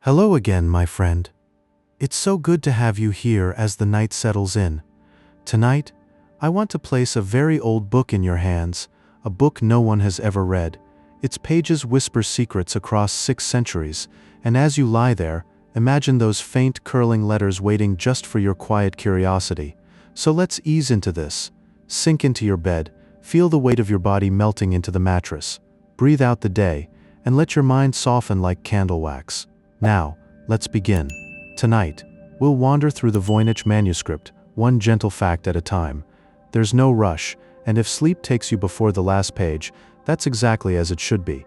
Hello again, my friend. It's so good to have you here as the night settles in. Tonight, I want to place a very old book in your hands, a book no one has ever read. Its pages whisper secrets across 6 centuries, and as you lie there, imagine those faint curling letters waiting just for your quiet curiosity. So let's ease into this. Sink into your bed, feel the weight of your body melting into the mattress. Breathe out the day, and let your mind soften like candle wax. Now, let's begin. Tonight, we'll wander through the Voynich Manuscript, one gentle fact at a time. There's no rush, and if sleep takes you before the last page, that's exactly as it should be.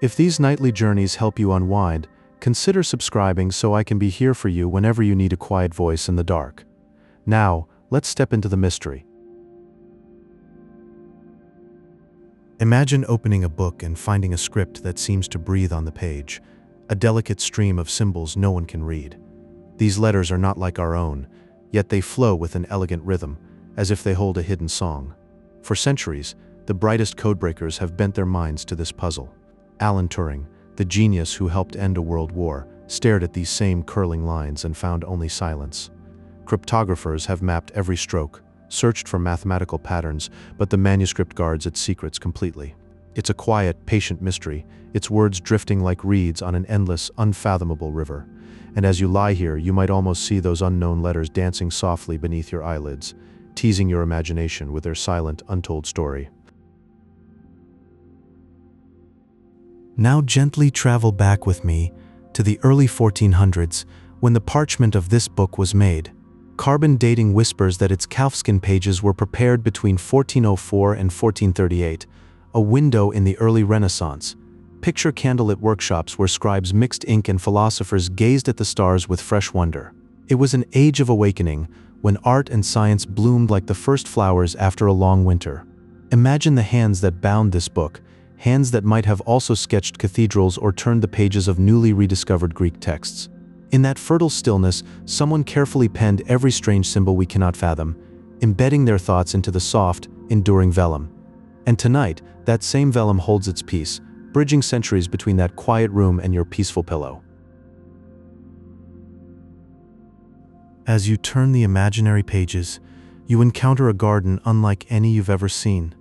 If these nightly journeys help you unwind, consider subscribing so I can be here for you whenever you need a quiet voice in the dark. Now, let's step into the mystery. Imagine opening a book and finding a script that seems to breathe on the page, a delicate stream of symbols no one can read. These letters are not like our own, yet they flow with an elegant rhythm, as if they hold a hidden song. For centuries, the brightest codebreakers have bent their minds to this puzzle. Alan Turing, the genius who helped end a world war, stared at these same curling lines and found only silence. Cryptographers have mapped every stroke, searched for mathematical patterns, but the manuscript guards its secrets completely. It's a quiet, patient mystery, its words drifting like reeds on an endless, unfathomable river. And as you lie here, you might almost see those unknown letters dancing softly beneath your eyelids, teasing your imagination with their silent, untold story. Now gently travel back with me to the early 1400s, when the parchment of this book was made. Carbon dating whispers that its calfskin pages were prepared between 1404 and 1438, a window in the early Renaissance. Picture candlelit workshops where scribes mixed ink and philosophers gazed at the stars with fresh wonder. It was an age of awakening, when art and science bloomed like the first flowers after a long winter. Imagine the hands that bound this book, hands that might have also sketched cathedrals or turned the pages of newly rediscovered Greek texts. In that fertile stillness, someone carefully penned every strange symbol we cannot fathom, embedding their thoughts into the soft, enduring vellum. And tonight, that same vellum holds its peace, bridging centuries between that quiet room and your peaceful pillow. As you turn the imaginary pages, you encounter a garden unlike any you've ever seen.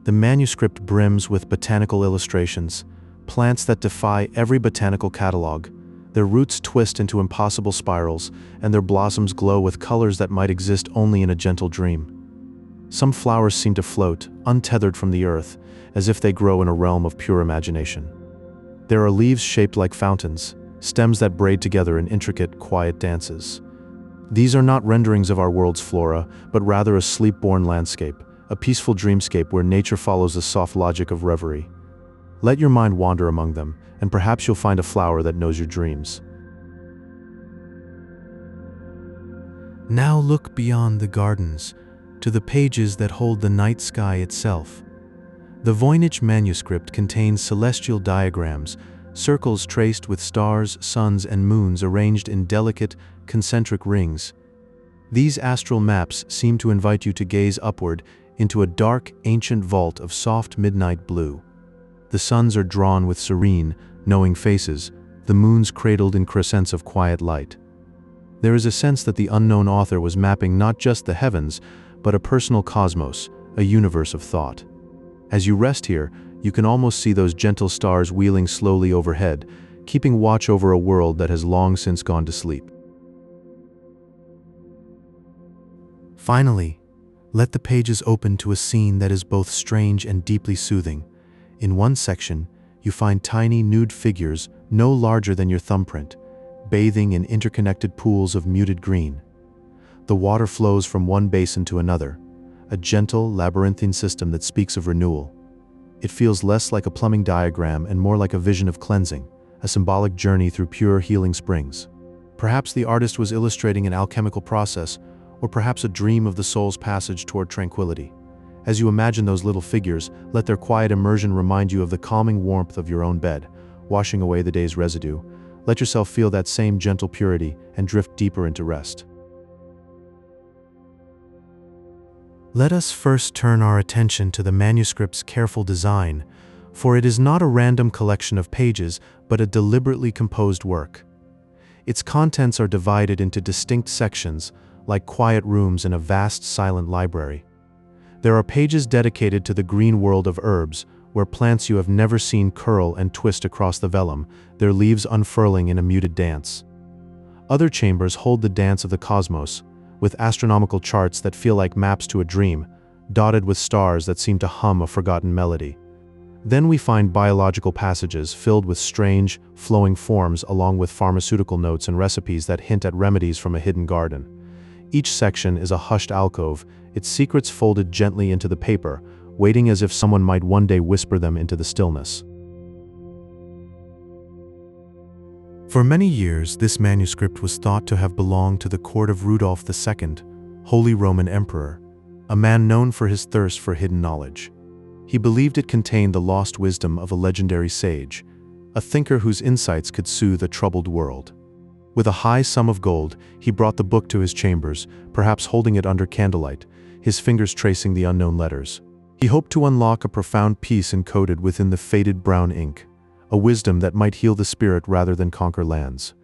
The manuscript brims with botanical illustrations, plants that defy every botanical catalog. Their roots twist into impossible spirals, and their blossoms glow with colors that might exist only in a gentle dream. Some flowers seem to float, untethered from the earth, as if they grow in a realm of pure imagination. There are leaves shaped like fountains, stems that braid together in intricate, quiet dances. These are not renderings of our world's flora, but rather a sleep-born landscape, a peaceful dreamscape where nature follows the soft logic of reverie. Let your mind wander among them, and perhaps you'll find a flower that knows your dreams. Now look beyond the gardens, to the pages that hold the night sky itself. The Voynich Manuscript contains celestial diagrams, circles traced with stars, suns, and moons arranged in delicate, concentric rings. These astral maps seem to invite you to gaze upward into a dark, ancient vault of soft midnight blue. The suns are drawn with serene, knowing faces, the moons cradled in crescents of quiet light. There is a sense that the unknown author was mapping not just the heavens, but a personal cosmos, a universe of thought. As you rest here, you can almost see those gentle stars wheeling slowly overhead, keeping watch over a world that has long since gone to sleep. Finally, let the pages open to a scene that is both strange and deeply soothing. In one section, you find tiny nude figures no larger than your thumbprint, bathing in interconnected pools of muted green. The water flows from one basin to another, a gentle, labyrinthine system that speaks of renewal. It feels less like a plumbing diagram and more like a vision of cleansing, a symbolic journey through pure, healing springs. Perhaps the artist was illustrating an alchemical process, or perhaps a dream of the soul's passage toward tranquility. As you imagine those little figures, let their quiet immersion remind you of the calming warmth of your own bed, washing away the day's residue. Let yourself feel that same gentle purity and drift deeper into rest. Let us first turn our attention to the manuscript's careful design, for it is not a random collection of pages, but a deliberately composed work. Its contents are divided into distinct sections, like quiet rooms in a vast silent library. There are pages dedicated to the green world of herbs, where plants you have never seen curl and twist across the vellum, their leaves unfurling in a muted dance. Other chambers hold the dance of the cosmos, with astronomical charts that feel like maps to a dream, dotted with stars that seem to hum a forgotten melody. Then we find biological passages filled with strange, flowing forms along with pharmaceutical notes and recipes that hint at remedies from a hidden garden. Each section is a hushed alcove, its secrets folded gently into the paper, waiting as if someone might one day whisper them into the stillness. For many years, this manuscript was thought to have belonged to the court of Rudolf II, Holy Roman Emperor, a man known for his thirst for hidden knowledge. He believed it contained the lost wisdom of a legendary sage, a thinker whose insights could soothe a troubled world. With a high sum of gold, he brought the book to his chambers, perhaps holding it under candlelight, his fingers tracing the unknown letters. He hoped to unlock a profound peace encoded within the faded brown ink, a wisdom that might heal the spirit rather than conquer lands.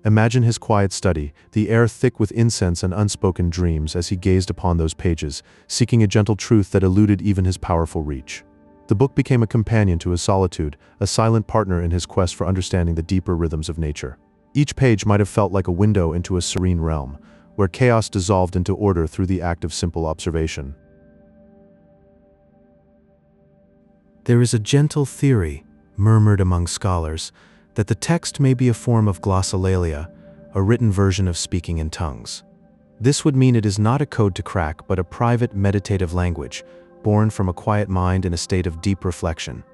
Imagine his quiet study, the air thick with incense and unspoken dreams as he gazed upon those pages, seeking a gentle truth that eluded even his powerful reach. The book became a companion to his solitude, a silent partner in his quest for understanding the deeper rhythms of nature. Each page might have felt like a window into a serene realm, where chaos dissolved into order through the act of simple observation. There is a gentle theory, murmured among scholars, that the text may be a form of glossolalia, a written version of speaking in tongues. This would mean it is not a code to crack, but a private meditative language, born from a quiet mind in a state of deep reflection.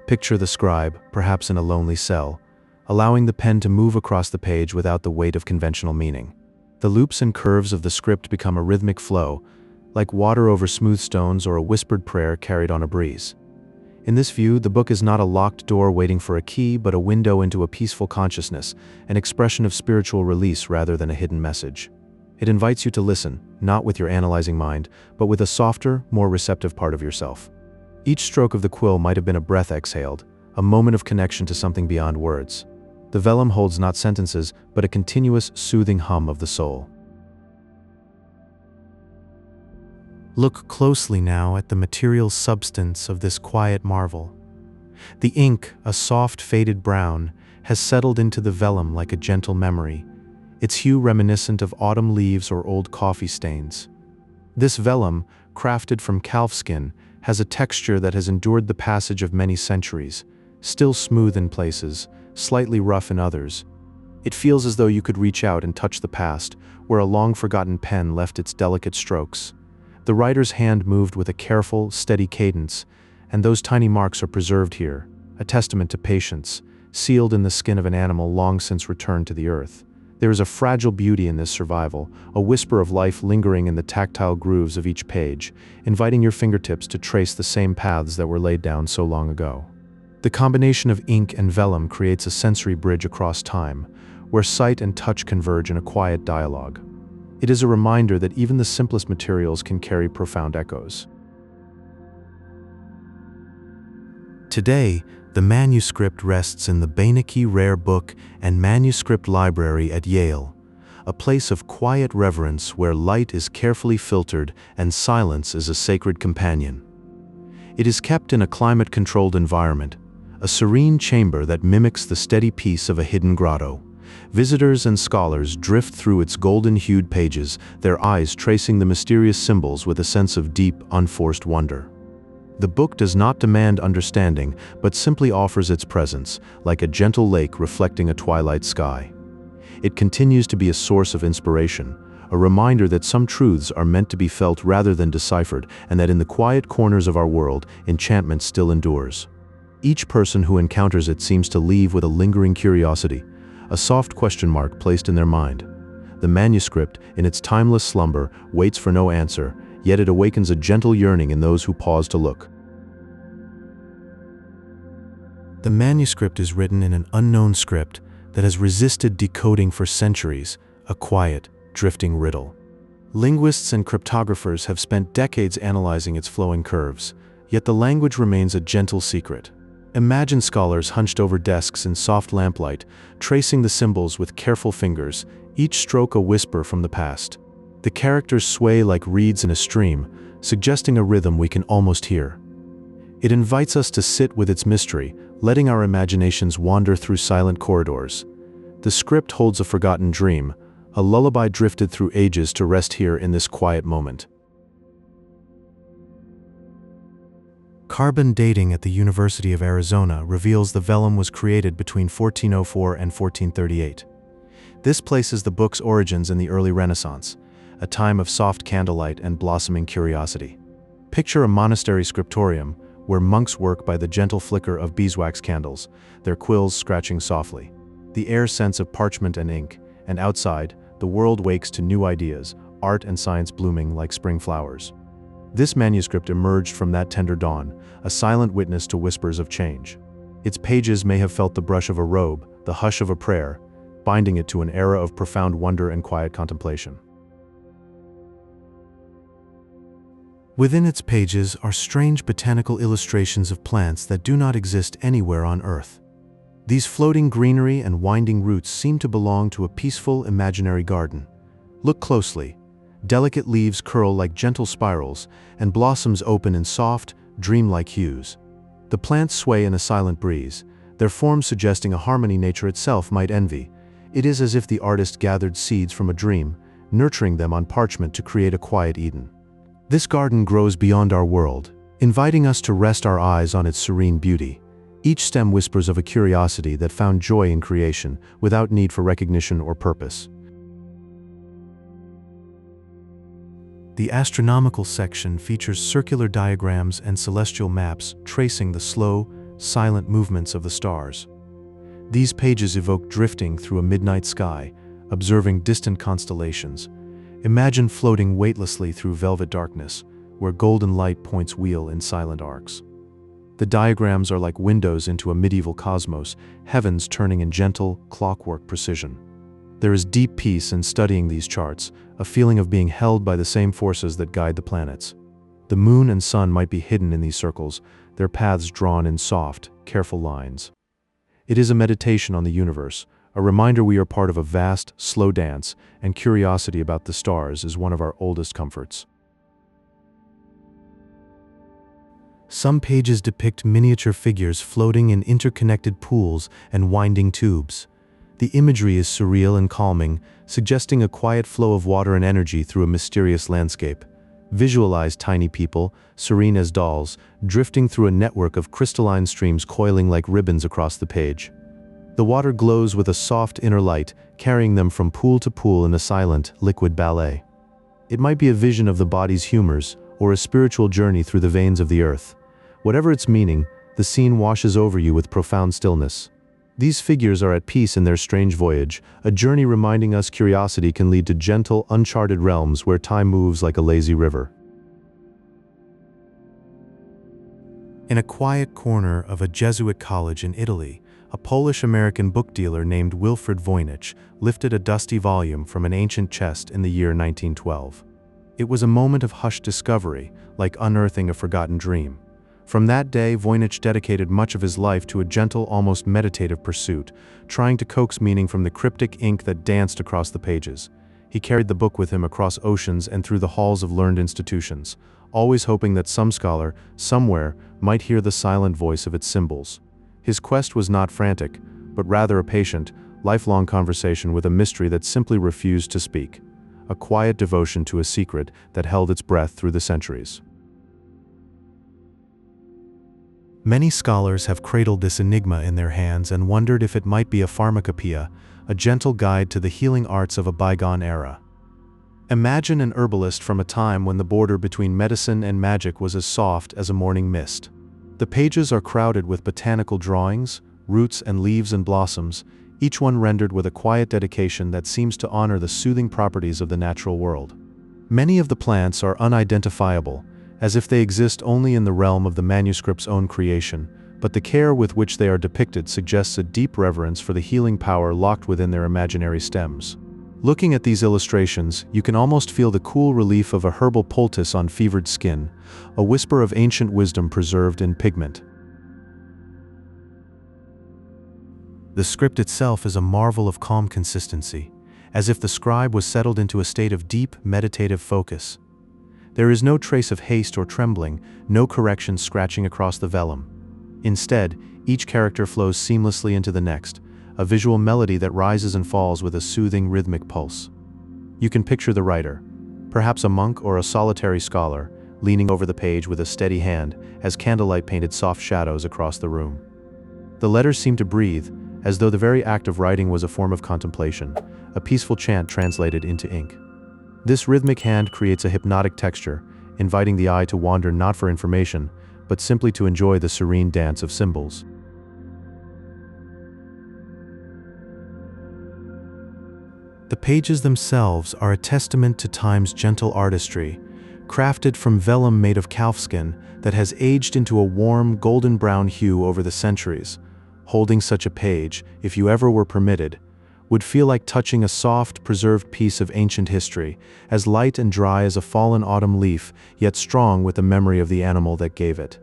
Picture the scribe, perhaps in a lonely cell, allowing the pen to move across the page without the weight of conventional meaning. The loops and curves of the script become a rhythmic flow, like water over smooth stones or a whispered prayer carried on a breeze. In this view, the book is not a locked door waiting for a key, but a window into a peaceful consciousness, an expression of spiritual release rather than a hidden message. It invites you to listen, not with your analyzing mind, but with a softer, more receptive part of yourself. Each stroke of the quill might have been a breath exhaled, a moment of connection to something beyond words. The vellum holds not sentences, but a continuous, soothing hum of the soul. Look closely now at the material substance of this quiet marvel. The ink, a soft faded brown, has settled into the vellum like a gentle memory, its hue reminiscent of autumn leaves or old coffee stains. This vellum, crafted from calfskin, has a texture that has endured the passage of many centuries, still smooth in places, slightly rough in others. It feels as though you could reach out and touch the past, where a long-forgotten pen left its delicate strokes. The writer's hand moved with a careful, steady cadence, and those tiny marks are preserved here, a testament to patience, sealed in the skin of an animal long since returned to the earth. There is a fragile beauty in this survival, a whisper of life lingering in the tactile grooves of each page, inviting your fingertips to trace the same paths that were laid down so long ago. The combination of ink and vellum creates a sensory bridge across time, where sight and touch converge in a quiet dialogue. It is a reminder that even the simplest materials can carry profound echoes. Today, the manuscript rests in the Voynich Rare Book and Manuscript Library at Yale, a place of quiet reverence where light is carefully filtered and silence is a sacred companion. It is kept in a climate-controlled environment, a serene chamber that mimics the steady peace of a hidden grotto. Visitors and scholars drift through its golden-hued pages, their eyes tracing the mysterious symbols with a sense of deep, unforced wonder. The book does not demand understanding, but simply offers its presence, like a gentle lake reflecting a twilight sky. It continues to be a source of inspiration, a reminder that some truths are meant to be felt rather than deciphered, and that in the quiet corners of our world, enchantment still endures. Each person who encounters it seems to leave with a lingering curiosity, a soft question mark placed in their mind. The manuscript, in its timeless slumber, waits for no answer, yet it awakens a gentle yearning in those who pause to look. The manuscript is written in an unknown script that has resisted decoding for centuries, a quiet, drifting riddle. Linguists and cryptographers have spent decades analyzing its flowing curves, yet the language remains a gentle secret. Imagine scholars hunched over desks in soft lamplight, tracing the symbols with careful fingers, each stroke a whisper from the past. The characters sway like reeds in a stream, suggesting a rhythm we can almost hear. It invites us to sit with its mystery, letting our imaginations wander through silent corridors. The script holds a forgotten dream, a lullaby drifted through ages to rest here in this quiet moment. Carbon dating at the University of Arizona reveals the vellum was created between 1404 and 1438. This places the book's origins in the early Renaissance, a time of soft candlelight and blossoming curiosity. Picture a monastery scriptorium, where monks work by the gentle flicker of beeswax candles, their quills scratching softly. The air scents of parchment and ink, and outside, the world wakes to new ideas, art and science blooming like spring flowers. This manuscript emerged from that tender dawn, a silent witness to whispers of change. Its pages may have felt the brush of a robe, the hush of a prayer, binding it to an era of profound wonder and quiet contemplation. Within its pages are strange botanical illustrations of plants that do not exist anywhere on Earth. These floating greenery and winding roots seem to belong to a peaceful, imaginary garden. Look closely. Delicate leaves curl like gentle spirals, and blossoms open in soft, dreamlike hues. The plants sway in a silent breeze, their forms suggesting a harmony nature itself might envy. It is as if the artist gathered seeds from a dream, nurturing them on parchment to create a quiet Eden. This garden grows beyond our world, inviting us to rest our eyes on its serene beauty. Each stem whispers of a curiosity that found joy in creation, without need for recognition or purpose. The astronomical section features circular diagrams and celestial maps tracing the slow, silent movements of the stars. These pages evoke drifting through a midnight sky, observing distant constellations. Imagine floating weightlessly through velvet darkness, where golden light points wheel in silent arcs. The diagrams are like windows into a medieval cosmos, heavens turning in gentle, clockwork precision. There is deep peace in studying these charts, a feeling of being held by the same forces that guide the planets. The moon and sun might be hidden in these circles, their paths drawn in soft, careful lines. It is a meditation on the universe, a reminder we are part of a vast, slow dance, and curiosity about the stars is one of our oldest comforts. Some pages depict miniature figures floating in interconnected pools and winding tubes. The imagery is surreal and calming, suggesting a quiet flow of water and energy through a mysterious landscape. Visualize tiny people, serene as dolls, drifting through a network of crystalline streams coiling like ribbons across the page. The water glows with a soft inner light, carrying them from pool to pool in a silent, liquid ballet. It might be a vision of the body's humors, or a spiritual journey through the veins of the earth. Whatever its meaning, the scene washes over you with profound stillness. These figures are at peace in their strange voyage, a journey reminding us curiosity can lead to gentle, uncharted realms where time moves like a lazy river. In a quiet corner of a Jesuit college in Italy, a Polish-American book dealer named Wilfred Voynich lifted a dusty volume from an ancient chest in the year 1912. It was a moment of hushed discovery, like unearthing a forgotten dream. From that day, Voynich dedicated much of his life to a gentle, almost meditative pursuit, trying to coax meaning from the cryptic ink that danced across the pages. He carried the book with him across oceans and through the halls of learned institutions, always hoping that some scholar, somewhere, might hear the silent voice of its symbols. His quest was not frantic, but rather a patient, lifelong conversation with a mystery that simply refused to speak, a quiet devotion to a secret that held its breath through the centuries. Many scholars have cradled this enigma in their hands and wondered if it might be a pharmacopoeia, a gentle guide to the healing arts of a bygone era. Imagine an herbalist from a time when the border between medicine and magic was as soft as a morning mist. The pages are crowded with botanical drawings, roots and leaves and blossoms, each one rendered with a quiet dedication that seems to honor the soothing properties of the natural world. Many of the plants are unidentifiable, as if they exist only in the realm of the manuscript's own creation, but the care with which they are depicted suggests a deep reverence for the healing power locked within their imaginary stems. Looking at these illustrations, you can almost feel the cool relief of a herbal poultice on fevered skin, a whisper of ancient wisdom preserved in pigment. The script itself is a marvel of calm consistency, as if the scribe was settled into a state of deep, meditative focus. There is no trace of haste or trembling, no corrections scratching across the vellum. Instead, each character flows seamlessly into the next, a visual melody that rises and falls with a soothing rhythmic pulse. You can picture the writer, perhaps a monk or a solitary scholar, leaning over the page with a steady hand as candlelight painted soft shadows across the room. The letters seem to breathe, as though the very act of writing was a form of contemplation, a peaceful chant translated into ink. This rhythmic hand creates a hypnotic texture, inviting the eye to wander not for information, but simply to enjoy the serene dance of symbols. The pages themselves are a testament to time's gentle artistry, crafted from vellum made of calfskin that has aged into a warm, golden-brown hue over the centuries. Holding such a page, if you ever were permitted, would feel like touching a soft, preserved piece of ancient history, as light and dry as a fallen autumn leaf, yet strong with the memory of the animal that gave it.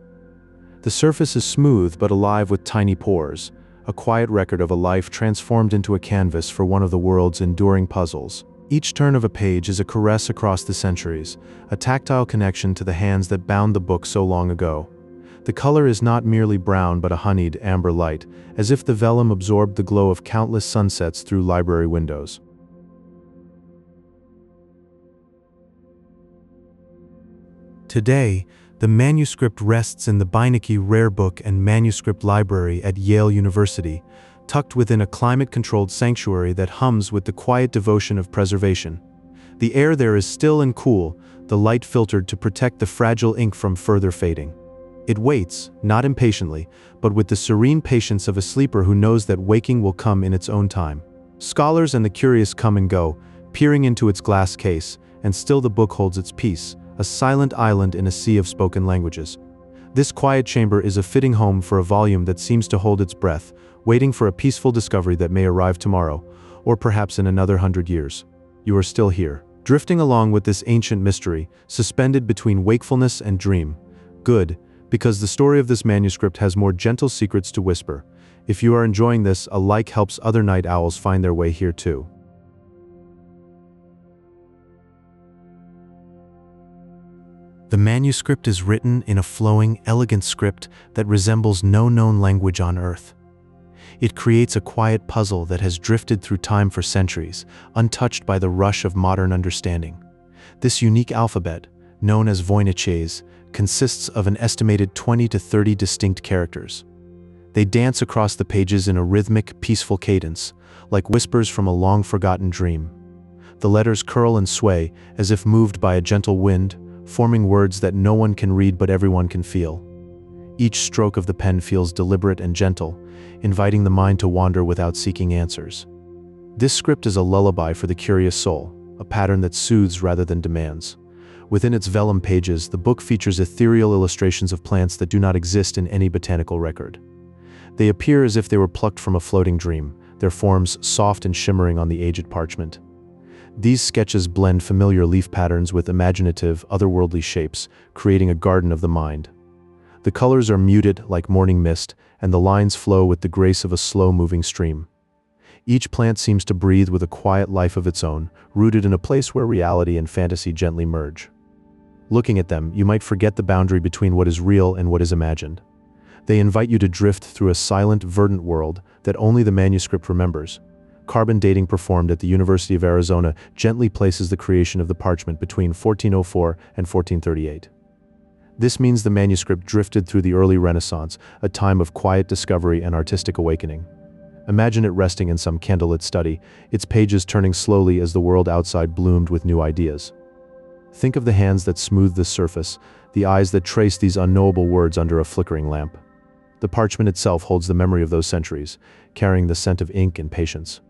The surface is smooth but alive with tiny pores, a quiet record of a life transformed into a canvas for one of the world's enduring puzzles. Each turn of a page is a caress across the centuries, a tactile connection to the hands that bound the book so long ago. The color is not merely brown but a honeyed amber light, as if the vellum absorbed the glow of countless sunsets through library windows. Today, the manuscript rests in the Voynich Rare Book and Manuscript Library at Yale University, tucked within a climate-controlled sanctuary that hums with the quiet devotion of preservation. The air there is still and cool, the light filtered to protect the fragile ink from further fading. It waits, not impatiently, but with the serene patience of a sleeper who knows that waking will come in its own time. Scholars and the curious come and go, peering into its glass case, and still the book holds its peace, a silent island in a sea of spoken languages. This quiet chamber is a fitting home for a volume that seems to hold its breath, waiting for a peaceful discovery that may arrive tomorrow, or perhaps in another 100 years. You are still here, drifting along with this ancient mystery, suspended between wakefulness and dream. Good, because the story of this manuscript has more gentle secrets to whisper. If you are enjoying this, a like helps other night owls find their way here too. The manuscript is written in a flowing, elegant script that resembles no known language on earth. It creates a quiet puzzle that has drifted through time for centuries, untouched by the rush of modern understanding. This unique alphabet, known as Voynichese, consists of an estimated 20 to 30 distinct characters. They dance across the pages in a rhythmic, peaceful cadence, like whispers from a long-forgotten dream. The letters curl and sway, as if moved by a gentle wind, forming words that no one can read but everyone can feel. Each stroke of the pen feels deliberate and gentle, inviting the mind to wander without seeking answers. This script is a lullaby for the curious soul, a pattern that soothes rather than demands. Within its vellum pages, the book features ethereal illustrations of plants that do not exist in any botanical record. They appear as if they were plucked from a floating dream, their forms soft and shimmering on the aged parchment. These sketches blend familiar leaf patterns with imaginative, otherworldly shapes, creating a garden of the mind. The colors are muted like morning mist, and the lines flow with the grace of a slow-moving stream. Each plant seems to breathe with a quiet life of its own, rooted in a place where reality and fantasy gently merge. Looking at them, you might forget the boundary between what is real and what is imagined. They invite you to drift through a silent, verdant world that only the manuscript remembers. Carbon dating performed at the University of Arizona gently places the creation of the parchment between 1404 and 1438. This means the manuscript drifted through the early Renaissance, a time of quiet discovery and artistic awakening. Imagine it resting in some candlelit study, its pages turning slowly as the world outside bloomed with new ideas. Think of the hands that smooth the surface, the eyes that trace these unknowable words under a flickering lamp. The parchment itself holds the memory of those centuries, carrying the scent of ink and patience.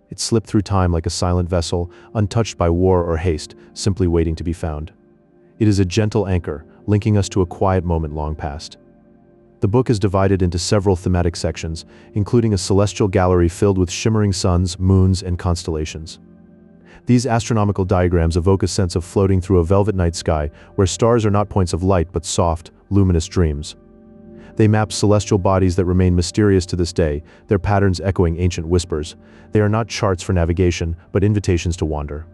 It slipped through time like a silent vessel, untouched by war or haste, simply waiting to be found. It is a gentle anchor, linking us to a quiet moment long past. The book is divided into several thematic sections, including a celestial gallery filled with shimmering suns, moons, and constellations. These astronomical diagrams evoke a sense of floating through a velvet night sky where stars are not points of light but soft, luminous dreams. They map celestial bodies that remain mysterious to this day, their patterns echoing ancient whispers. They are not charts for navigation, but invitations to wander.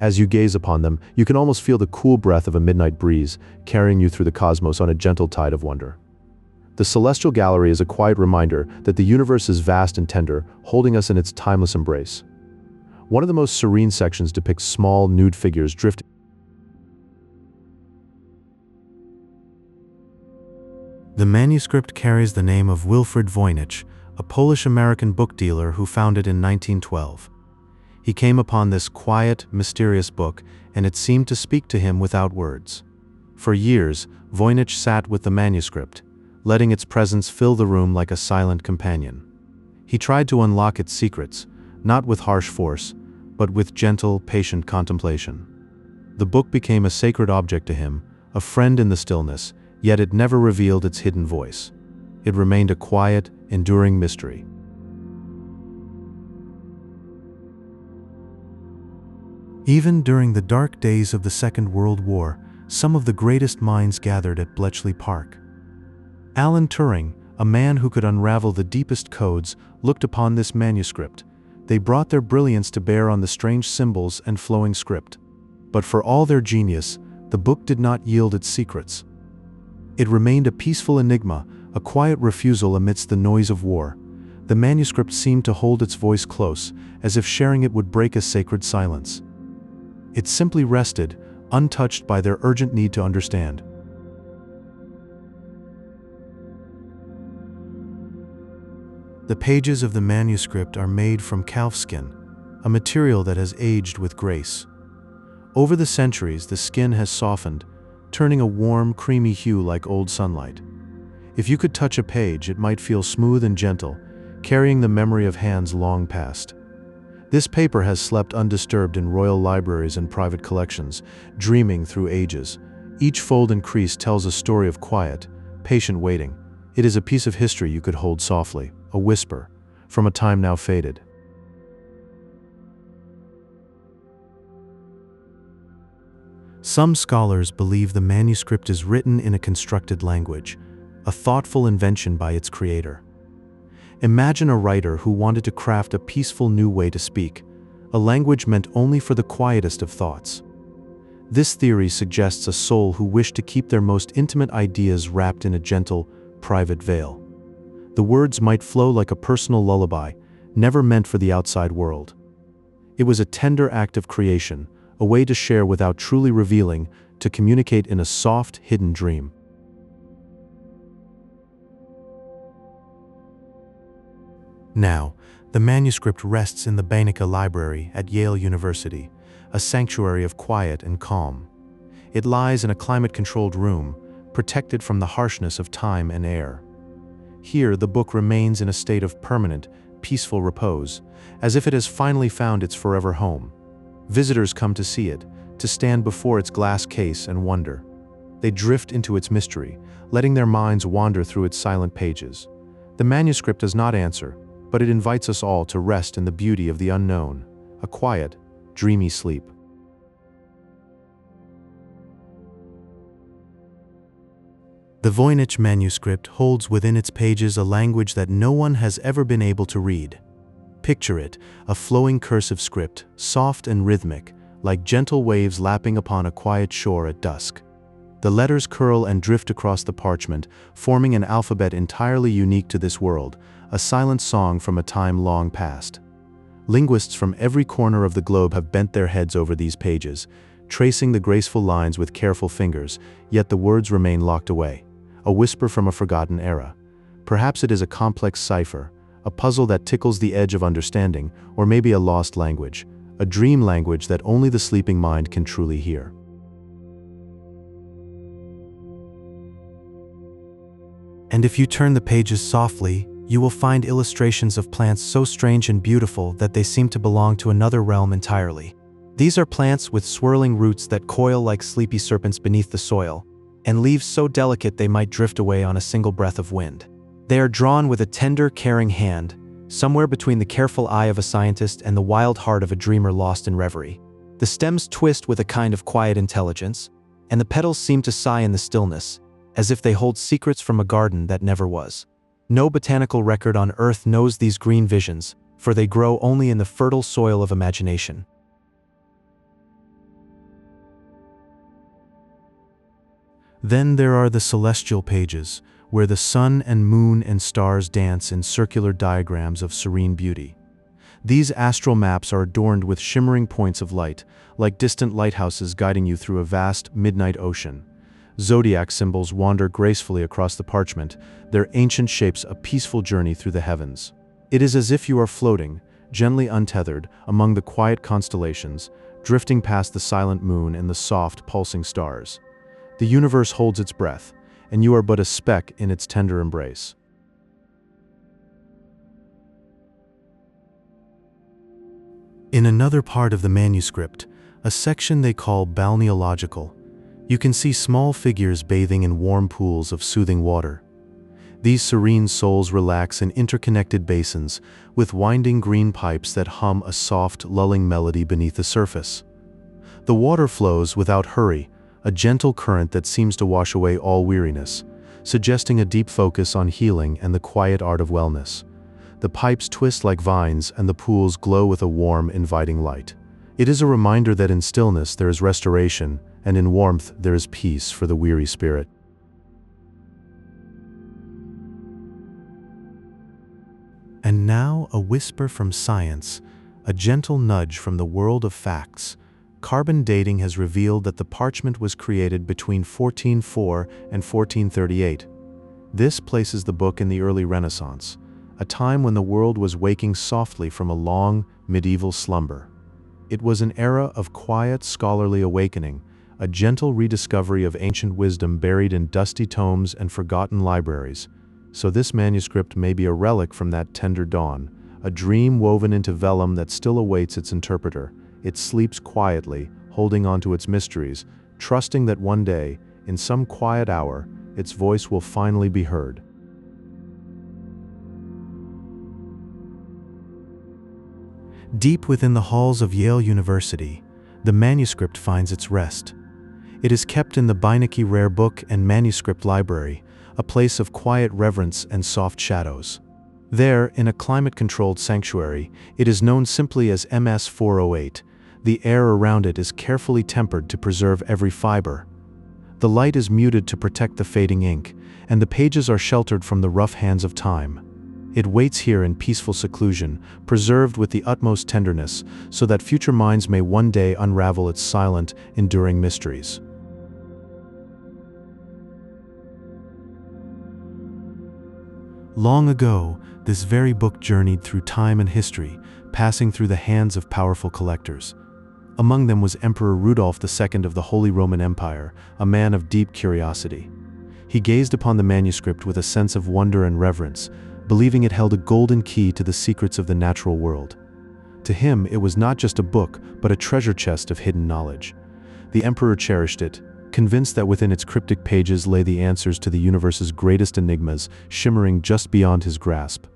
As you gaze upon them, you can almost feel the cool breath of a midnight breeze, carrying you through the cosmos on a gentle tide of wonder. The celestial gallery is a quiet reminder that the universe is vast and tender, holding us in its timeless embrace. One of the most serene sections depicts small, nude figures drifting. The manuscript carries the name of Wilfrid Voynich, a Polish-American book dealer who found it in 1912. He came upon this quiet, mysterious book, and it seemed to speak to him without words. For years, Voynich sat with the manuscript, letting its presence fill the room like a silent companion. He tried to unlock its secrets, not with harsh force, but with gentle, patient contemplation. The book became a sacred object to him, a friend in the stillness, yet it never revealed its hidden voice. It remained a quiet, enduring mystery. Even during the dark days of the Second World War, some of the greatest minds gathered at Bletchley Park. Alan Turing, a man who could unravel the deepest codes, looked upon this manuscript. They brought their brilliance to bear on the strange symbols and flowing script. But for all their genius, the book did not yield its secrets. It remained a peaceful enigma, a quiet refusal amidst the noise of war. The manuscript seemed to hold its voice close, as if sharing it would break a sacred silence. It simply rested, untouched by their urgent need to understand. The pages of the manuscript are made from calfskin, a material that has aged with grace. Over the centuries, the skin has softened, turning a warm, creamy hue like old sunlight. If you could touch a page, it might feel smooth and gentle, carrying the memory of hands long past. This paper has slept undisturbed in royal libraries and private collections, dreaming through ages. Each fold and crease tells a story of quiet, patient waiting. It is a piece of history you could hold softly, a whisper, from a time now faded. Some scholars believe the manuscript is written in a constructed language, a thoughtful invention by its creator. Imagine a writer who wanted to craft a peaceful new way to speak, a language meant only for the quietest of thoughts. This theory suggests a soul who wished to keep their most intimate ideas wrapped in a gentle, private veil. The words might flow like a personal lullaby, never meant for the outside world. It was a tender act of creation, a way to share without truly revealing, to communicate in a soft, hidden dream. Now, the manuscript rests in the Voynich Library at Yale University, a sanctuary of quiet and calm. It lies in a climate-controlled room, protected from the harshness of time and air. Here, the book remains in a state of permanent, peaceful repose, as if it has finally found its forever home. Visitors come to see it, to stand before its glass case and wonder. They drift into its mystery, letting their minds wander through its silent pages. The manuscript does not answer, but it invites us all to rest in the beauty of the unknown, a quiet, dreamy sleep. The Voynich Manuscript holds within its pages a language that no one has ever been able to read. Picture it, a flowing cursive script, soft and rhythmic, like gentle waves lapping upon a quiet shore at dusk. The letters curl and drift across the parchment, forming an alphabet entirely unique to this world, a silent song from a time long past. Linguists from every corner of the globe have bent their heads over these pages, tracing the graceful lines with careful fingers, yet the words remain locked away, a whisper from a forgotten era. Perhaps it is a complex cipher, a puzzle that tickles the edge of understanding, or maybe a lost language, a dream language that only the sleeping mind can truly hear. And if you turn the pages softly, you will find illustrations of plants so strange and beautiful that they seem to belong to another realm entirely. These are plants with swirling roots that coil like sleepy serpents beneath the soil, and leaves so delicate they might drift away on a single breath of wind. They are drawn with a tender, caring hand, somewhere between the careful eye of a scientist and the wild heart of a dreamer lost in reverie. The stems twist with a kind of quiet intelligence, and the petals seem to sigh in the stillness, as if they hold secrets from a garden that never was. No botanical record on Earth knows these green visions, for they grow only in the fertile soil of imagination. Then there are the celestial pages, where the sun and moon and stars dance in circular diagrams of serene beauty. These astral maps are adorned with shimmering points of light, like distant lighthouses guiding you through a vast midnight ocean. Zodiac symbols wander gracefully across the parchment, their ancient shapes a peaceful journey through the heavens. It is as if you are floating, gently untethered, among the quiet constellations, drifting past the silent moon and the soft, pulsing stars. The universe holds its breath, and you are but a speck in its tender embrace. In another part of the manuscript, a section they call balneological, you can see small figures bathing in warm pools of soothing water. These serene souls relax in interconnected basins with winding green pipes that hum a soft, lulling melody beneath the surface. The water flows without hurry, a gentle current that seems to wash away all weariness, suggesting a deep focus on healing and the quiet art of wellness. The pipes twist like vines and the pools glow with a warm, inviting light. It is a reminder that in stillness there is restoration, and in warmth there is peace for the weary spirit. And now a whisper from science, a gentle nudge from the world of facts. Carbon dating has revealed that the parchment was created between 1404 and 1438. This places the book in the early Renaissance, a time when the world was waking softly from a long, medieval slumber. It was an era of quiet, scholarly awakening, a gentle rediscovery of ancient wisdom buried in dusty tomes and forgotten libraries. So this manuscript may be a relic from that tender dawn, a dream woven into vellum that still awaits its interpreter. It sleeps quietly, holding on to its mysteries, trusting that one day, in some quiet hour, its voice will finally be heard. Deep within the halls of Yale University, the manuscript finds its rest. It is kept in the Voynich Rare Book and Manuscript Library, a place of quiet reverence and soft shadows. There, in a climate-controlled sanctuary, it is known simply as MS 408. The air around it is carefully tempered to preserve every fiber. The light is muted to protect the fading ink, and the pages are sheltered from the rough hands of time. It waits here in peaceful seclusion, preserved with the utmost tenderness, so that future minds may one day unravel its silent, enduring mysteries. Long ago, this very book journeyed through time and history, passing through the hands of powerful collectors. Among them was Emperor Rudolf II of the Holy Roman Empire, a man of deep curiosity. He gazed upon the manuscript with a sense of wonder and reverence, believing it held a golden key to the secrets of the natural world. To him, it was not just a book, but a treasure chest of hidden knowledge. The emperor cherished it, convinced that within its cryptic pages lay the answers to the universe's greatest enigmas, shimmering just beyond his grasp.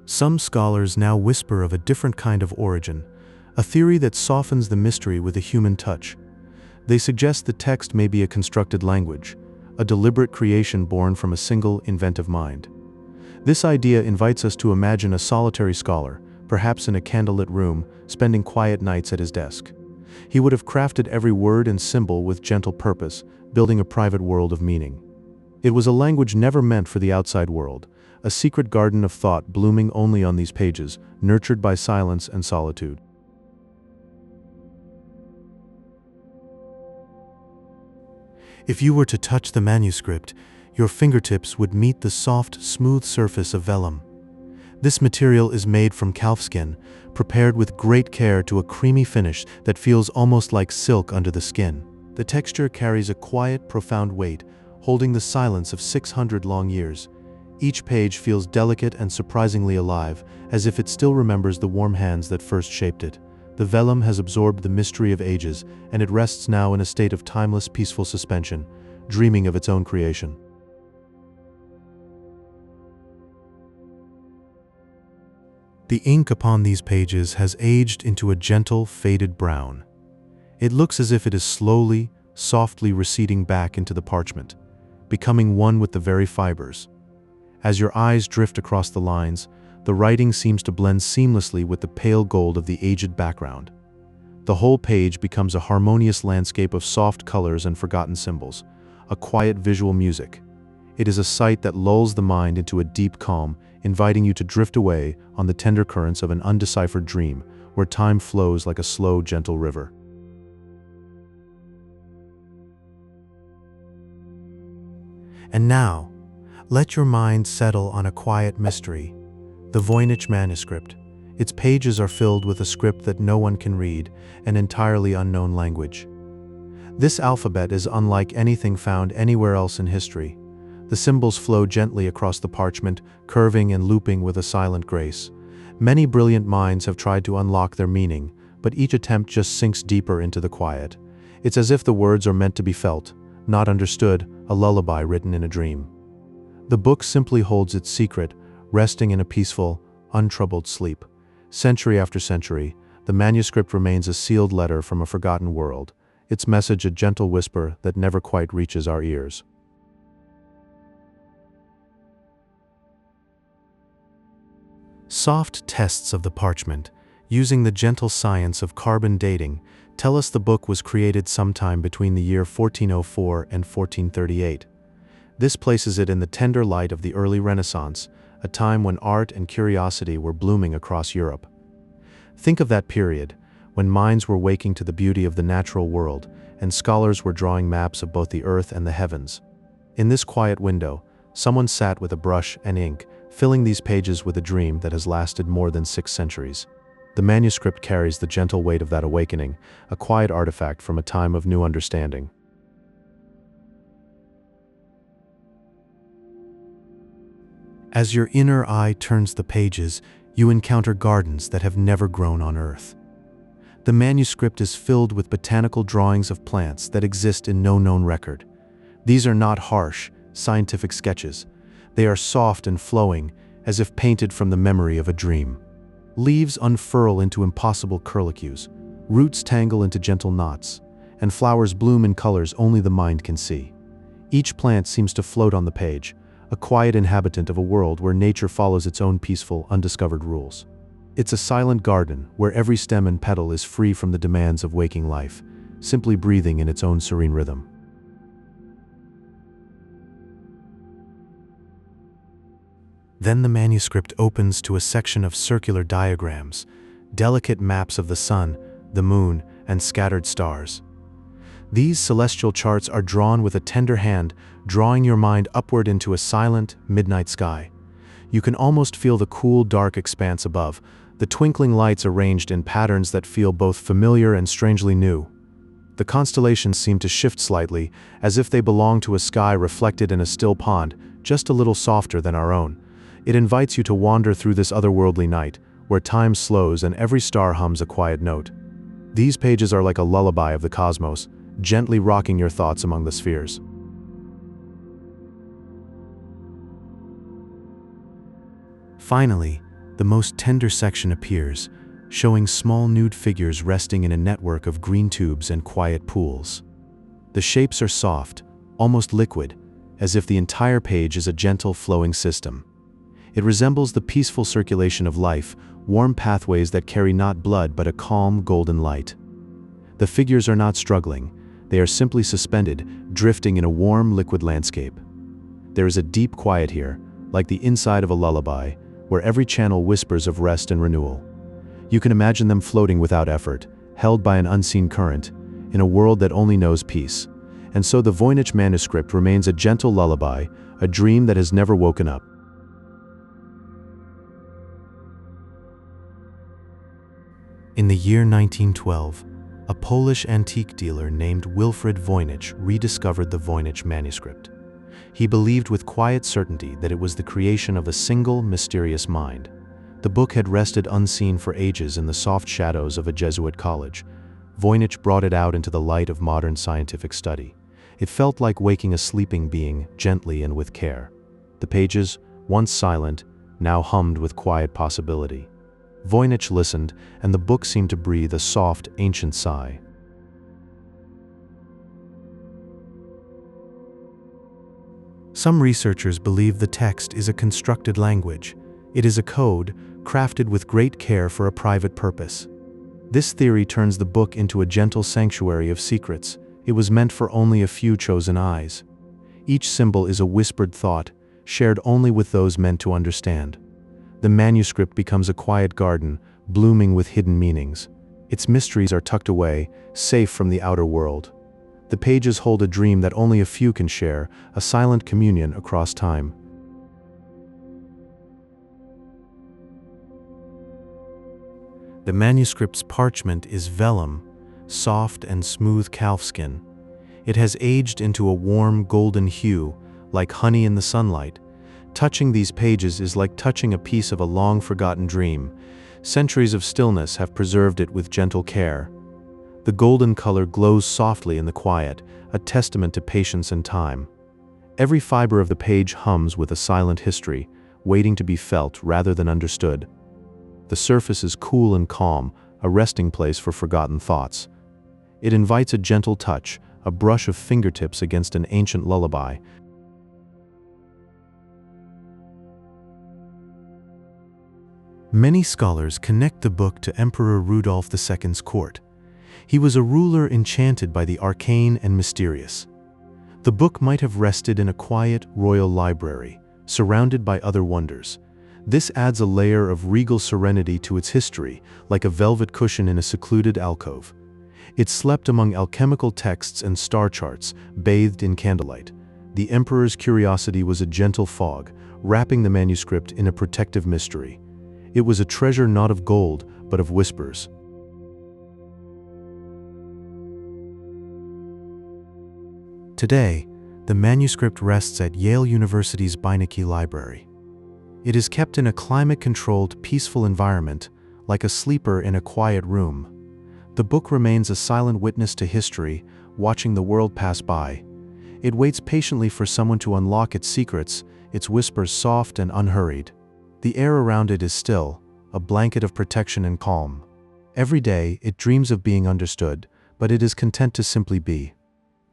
Some scholars now whisper of a different kind of origin, a theory that softens the mystery with a human touch. They suggest the text may be a constructed language, a deliberate creation born from a single, inventive mind. This idea invites us to imagine a solitary scholar, perhaps in a candlelit room, spending quiet nights at his desk. He would have crafted every word and symbol with gentle purpose, building a private world of meaning. It was a language never meant for the outside world, a secret garden of thought blooming only on these pages, nurtured by silence and solitude. If you were to touch the manuscript, your fingertips would meet the soft, smooth surface of vellum. This material is made from calfskin, prepared with great care to a creamy finish that feels almost like silk under the skin. The texture carries a quiet, profound weight, holding the silence of 600 long years. Each page feels delicate and surprisingly alive, as if it still remembers the warm hands that first shaped it. The vellum has absorbed the mystery of ages, and it rests now in a state of timeless, peaceful suspension, dreaming of its own creation. The ink upon these pages has aged into a gentle, faded brown. It looks as if it is slowly, softly receding back into the parchment, becoming one with the very fibers. As your eyes drift across the lines, the writing seems to blend seamlessly with the pale gold of the aged background. The whole page becomes a harmonious landscape of soft colors and forgotten symbols, a quiet visual music. It is a sight that lulls the mind into a deep calm, inviting you to drift away on the tender currents of an undeciphered dream, where time flows like a slow, gentle river. And now, let your mind settle on a quiet mystery, the Voynich Manuscript. Its pages are filled with a script that no one can read, an entirely unknown language. This alphabet is unlike anything found anywhere else in history. The symbols flow gently across the parchment, curving and looping with a silent grace. Many brilliant minds have tried to unlock their meaning, but each attempt just sinks deeper into the quiet. It's as if the words are meant to be felt, not understood, a lullaby written in a dream. The book simply holds its secret, resting in a peaceful, untroubled sleep. Century after century, the manuscript remains a sealed letter from a forgotten world, its message a gentle whisper that never quite reaches our ears. Soft tests of the parchment, using the gentle science of carbon dating, tell us the book was created sometime between the year 1404 and 1438. This places it in the tender light of the early Renaissance, a time when art and curiosity were blooming across Europe. Think of that period, when minds were waking to the beauty of the natural world, and scholars were drawing maps of both the earth and the heavens. In this quiet window, someone sat with a brush and ink, filling these pages with a dream that has lasted more than 6 centuries. The manuscript carries the gentle weight of that awakening, a quiet artifact from a time of new understanding. As your inner eye turns the pages, you encounter gardens that have never grown on Earth. The manuscript is filled with botanical drawings of plants that exist in no known record. These are not harsh, scientific sketches. They are soft and flowing, as if painted from the memory of a dream. Leaves unfurl into impossible curlicues, roots tangle into gentle knots, and flowers bloom in colors only the mind can see. Each plant seems to float on the page, a quiet inhabitant of a world where nature follows its own peaceful, undiscovered rules. It's a silent garden where every stem and petal is free from the demands of waking life, simply breathing in its own serene rhythm. Then the manuscript opens to a section of circular diagrams, delicate maps of the sun, the moon, and scattered stars. These celestial charts are drawn with a tender hand, drawing your mind upward into a silent, midnight sky. You can almost feel the cool, dark expanse above, the twinkling lights arranged in patterns that feel both familiar and strangely new. The constellations seem to shift slightly, as if they belong to a sky reflected in a still pond, just a little softer than our own. It invites you to wander through this otherworldly night, where time slows and every star hums a quiet note. These pages are like a lullaby of the cosmos, gently rocking your thoughts among the spheres. Finally, the most tender section appears, showing small nude figures resting in a network of green tubes and quiet pools. The shapes are soft, almost liquid, as if the entire page is a gentle flowing system. It resembles the peaceful circulation of life, warm pathways that carry not blood but a calm, golden light. The figures are not struggling, they are simply suspended, drifting in a warm, liquid landscape. There is a deep quiet here, like the inside of a lullaby, where every channel whispers of rest and renewal. You can imagine them floating without effort, held by an unseen current, in a world that only knows peace. And so the Voynich Manuscript remains a gentle lullaby, a dream that has never woken up. In the year 1912, a Polish antique dealer named Wilfred Voynich rediscovered the Voynich Manuscript. He believed with quiet certainty that it was the creation of a single, mysterious mind. The book had rested unseen for ages in the soft shadows of a Jesuit college. Voynich brought it out into the light of modern scientific study. It felt like waking a sleeping being, gently and with care. The pages, once silent, now hummed with quiet possibility. Voynich listened, and the book seemed to breathe a soft, ancient sigh. Some researchers believe the text is a constructed language. It is a code, crafted with great care for a private purpose. This theory turns the book into a gentle sanctuary of secrets. It was meant for only a few chosen eyes. Each symbol is a whispered thought, shared only with those meant to understand. The manuscript becomes a quiet garden, blooming with hidden meanings. Its mysteries are tucked away, safe from the outer world. The pages hold a dream that only a few can share, a silent communion across time. The manuscript's parchment is vellum, soft and smooth calfskin. It has aged into a warm golden hue, like honey in the sunlight. Touching these pages is like touching a piece of a long-forgotten dream. Centuries of stillness have preserved it with gentle care. The golden color glows softly in the quiet, a testament to patience and time. Every fiber of the page hums with a silent history, waiting to be felt rather than understood. The surface is cool and calm, a resting place for forgotten thoughts. It invites a gentle touch, a brush of fingertips against an ancient lullaby. Many scholars connect the book to Emperor Rudolf II's court. He was a ruler enchanted by the arcane and mysterious. The book might have rested in a quiet royal library, surrounded by other wonders. This adds a layer of regal serenity to its history, like a velvet cushion in a secluded alcove. It slept among alchemical texts and star charts, bathed in candlelight. The emperor's curiosity was a gentle fog, wrapping the manuscript in a protective mystery. It was a treasure not of gold, but of whispers. Today, the manuscript rests at Yale University's Voynich Library. It is kept in a climate-controlled, peaceful environment, like a sleeper in a quiet room. The book remains a silent witness to history, watching the world pass by. It waits patiently for someone to unlock its secrets, its whispers soft and unhurried. The air around it is still, a blanket of protection and calm. Every day, it dreams of being understood, but it is content to simply be.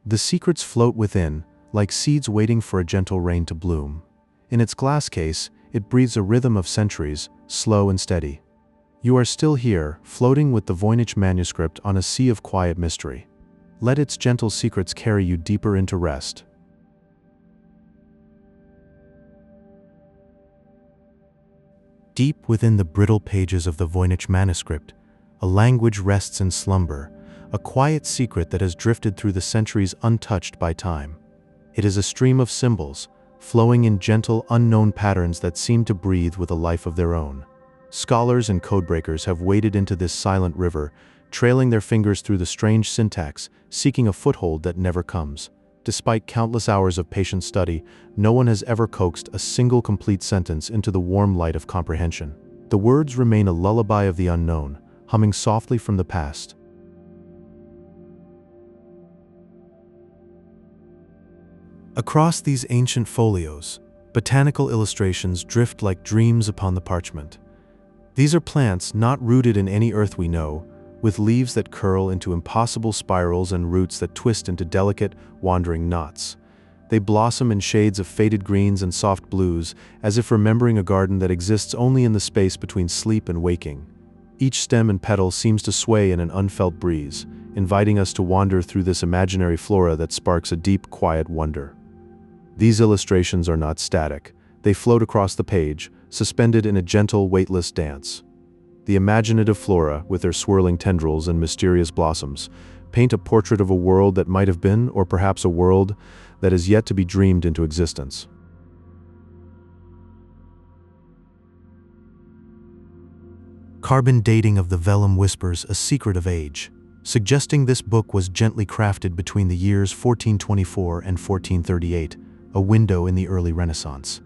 The secrets float within, like seeds waiting for a gentle rain to bloom. In its glass case, it breathes a rhythm of centuries, slow and steady. You are still here, floating with the Voynich Manuscript on a sea of quiet mystery. Let its gentle secrets carry you deeper into rest. Deep within the brittle pages of the Voynich Manuscript, a language rests in slumber, a quiet secret that has drifted through the centuries untouched by time. It is a stream of symbols, flowing in gentle, unknown patterns that seem to breathe with a life of their own. Scholars and codebreakers have waded into this silent river, trailing their fingers through the strange syntax, seeking a foothold that never comes. Despite countless hours of patient study, no one has ever coaxed a single complete sentence into the warm light of comprehension. The words remain a lullaby of the unknown, humming softly from the past. Across these ancient folios, botanical illustrations drift like dreams upon the parchment. These are plants not rooted in any earth we know, with leaves that curl into impossible spirals and roots that twist into delicate, wandering knots. They blossom in shades of faded greens and soft blues, as if remembering a garden that exists only in the space between sleep and waking. Each stem and petal seems to sway in an unfelt breeze, inviting us to wander through this imaginary flora that sparks a deep, quiet wonder. These illustrations are not static. They float across the page, suspended in a gentle, weightless dance. The imaginative flora, with their swirling tendrils and mysterious blossoms, paint a portrait of a world that might have been, or perhaps a world that is yet to be dreamed into existence. Carbon dating of the vellum whispers a secret of age, suggesting this book was gently crafted between the years 1424 and 1438, a window in the early Renaissance.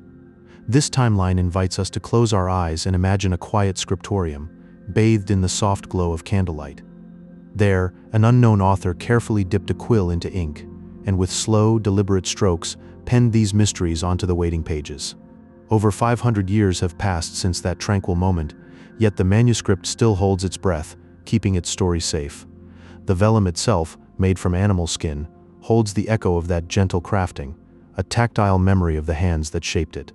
This timeline invites us to close our eyes and imagine a quiet scriptorium, bathed in the soft glow of candlelight. There, an unknown author carefully dipped a quill into ink, and with slow, deliberate strokes, penned these mysteries onto the waiting pages. Over 500 years have passed since that tranquil moment, yet the manuscript still holds its breath, keeping its story safe. The vellum itself, made from animal skin, holds the echo of that gentle crafting, a tactile memory of the hands that shaped it.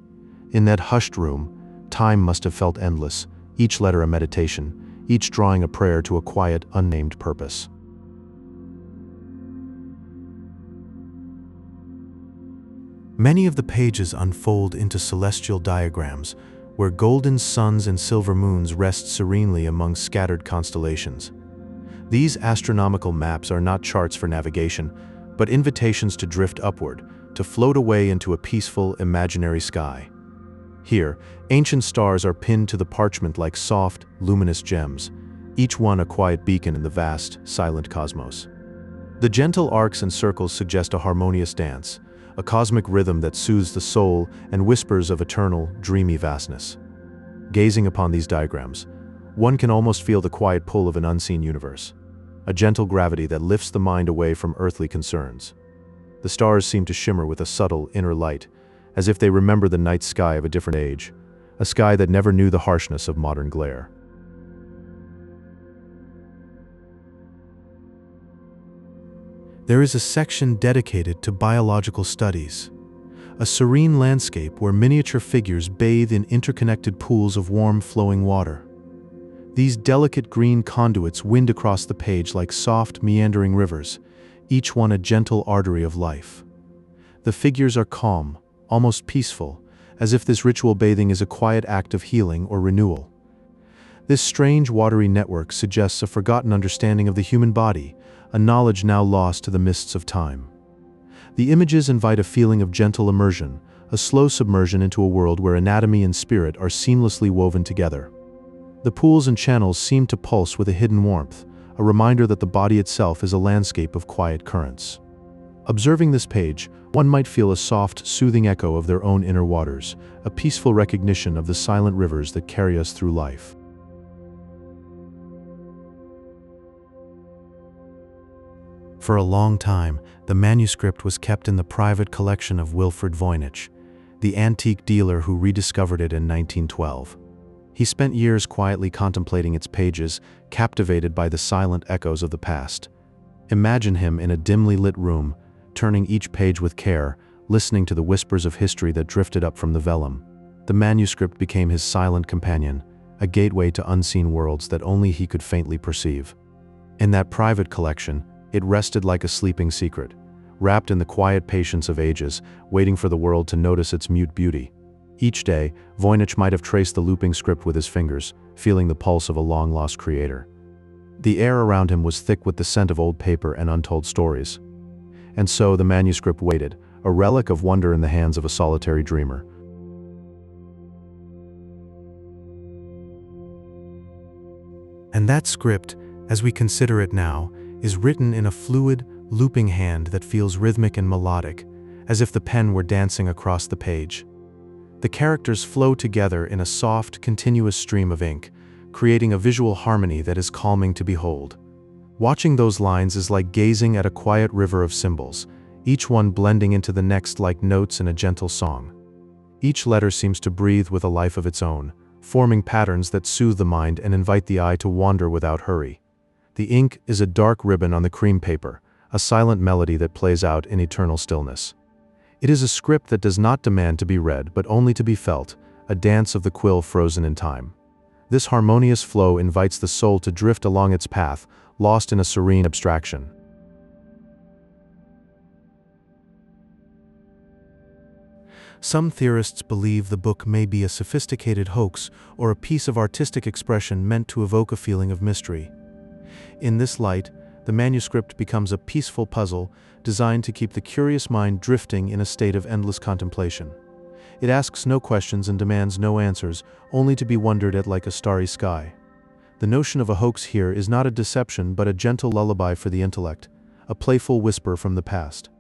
In that hushed room, time must have felt endless, each letter a meditation, each drawing a prayer to a quiet, unnamed purpose. Many of the pages unfold into celestial diagrams, where golden suns and silver moons rest serenely among scattered constellations. These astronomical maps are not charts for navigation, but invitations to drift upward, to float away into a peaceful, imaginary sky. Here, ancient stars are pinned to the parchment like soft, luminous gems, each one a quiet beacon in the vast, silent cosmos. The gentle arcs and circles suggest a harmonious dance, a cosmic rhythm that soothes the soul and whispers of eternal, dreamy vastness. Gazing upon these diagrams, one can almost feel the quiet pull of an unseen universe, a gentle gravity that lifts the mind away from earthly concerns. The stars seem to shimmer with a subtle, inner light, as if they remember the night sky of a different age, a sky that never knew the harshness of modern glare. There is a section dedicated to biological studies, a serene landscape where miniature figures bathe in interconnected pools of warm flowing water. These delicate green conduits wind across the page like soft, meandering rivers, each one a gentle artery of life. The figures are calm, almost peaceful, as if this ritual bathing is a quiet act of healing or renewal. This strange watery network suggests a forgotten understanding of the human body, a knowledge now lost to the mists of time. The images invite a feeling of gentle immersion, a slow submersion into a world where anatomy and spirit are seamlessly woven together. The pools and channels seem to pulse with a hidden warmth, a reminder that the body itself is a landscape of quiet currents. Observing this page, one might feel a soft, soothing echo of their own inner waters, a peaceful recognition of the silent rivers that carry us through life. For a long time, the manuscript was kept in the private collection of Wilfrid Voynich, the antique dealer who rediscovered it in 1912. He spent years quietly contemplating its pages, captivated by the silent echoes of the past. Imagine him in a dimly lit room, turning each page with care, listening to the whispers of history that drifted up from the vellum. The manuscript became his silent companion, a gateway to unseen worlds that only he could faintly perceive. In that private collection, it rested like a sleeping secret, wrapped in the quiet patience of ages, waiting for the world to notice its mute beauty. Each day, Voynich might have traced the looping script with his fingers, feeling the pulse of a long-lost creator. The air around him was thick with the scent of old paper and untold stories. And so the manuscript waited, a relic of wonder in the hands of a solitary dreamer. And that script, as we consider it now, is written in a fluid, looping hand that feels rhythmic and melodic, as if the pen were dancing across the page. The characters flow together in a soft, continuous stream of ink, creating a visual harmony that is calming to behold. Watching those lines is like gazing at a quiet river of symbols, each one blending into the next like notes in a gentle song. Each letter seems to breathe with a life of its own, forming patterns that soothe the mind and invite the eye to wander without hurry. The ink is a dark ribbon on the cream paper, a silent melody that plays out in eternal stillness. It is a script that does not demand to be read but only to be felt, a dance of the quill frozen in time. This harmonious flow invites the soul to drift along its path, lost in a serene abstraction. Some theorists believe the book may be a sophisticated hoax or a piece of artistic expression meant to evoke a feeling of mystery. In this light, the manuscript becomes a peaceful puzzle designed to keep the curious mind drifting in a state of endless contemplation. It asks no questions and demands no answers, only to be wondered at like a starry sky. The notion of a hoax here is not a deception but a gentle lullaby for the intellect, a playful whisper from the past.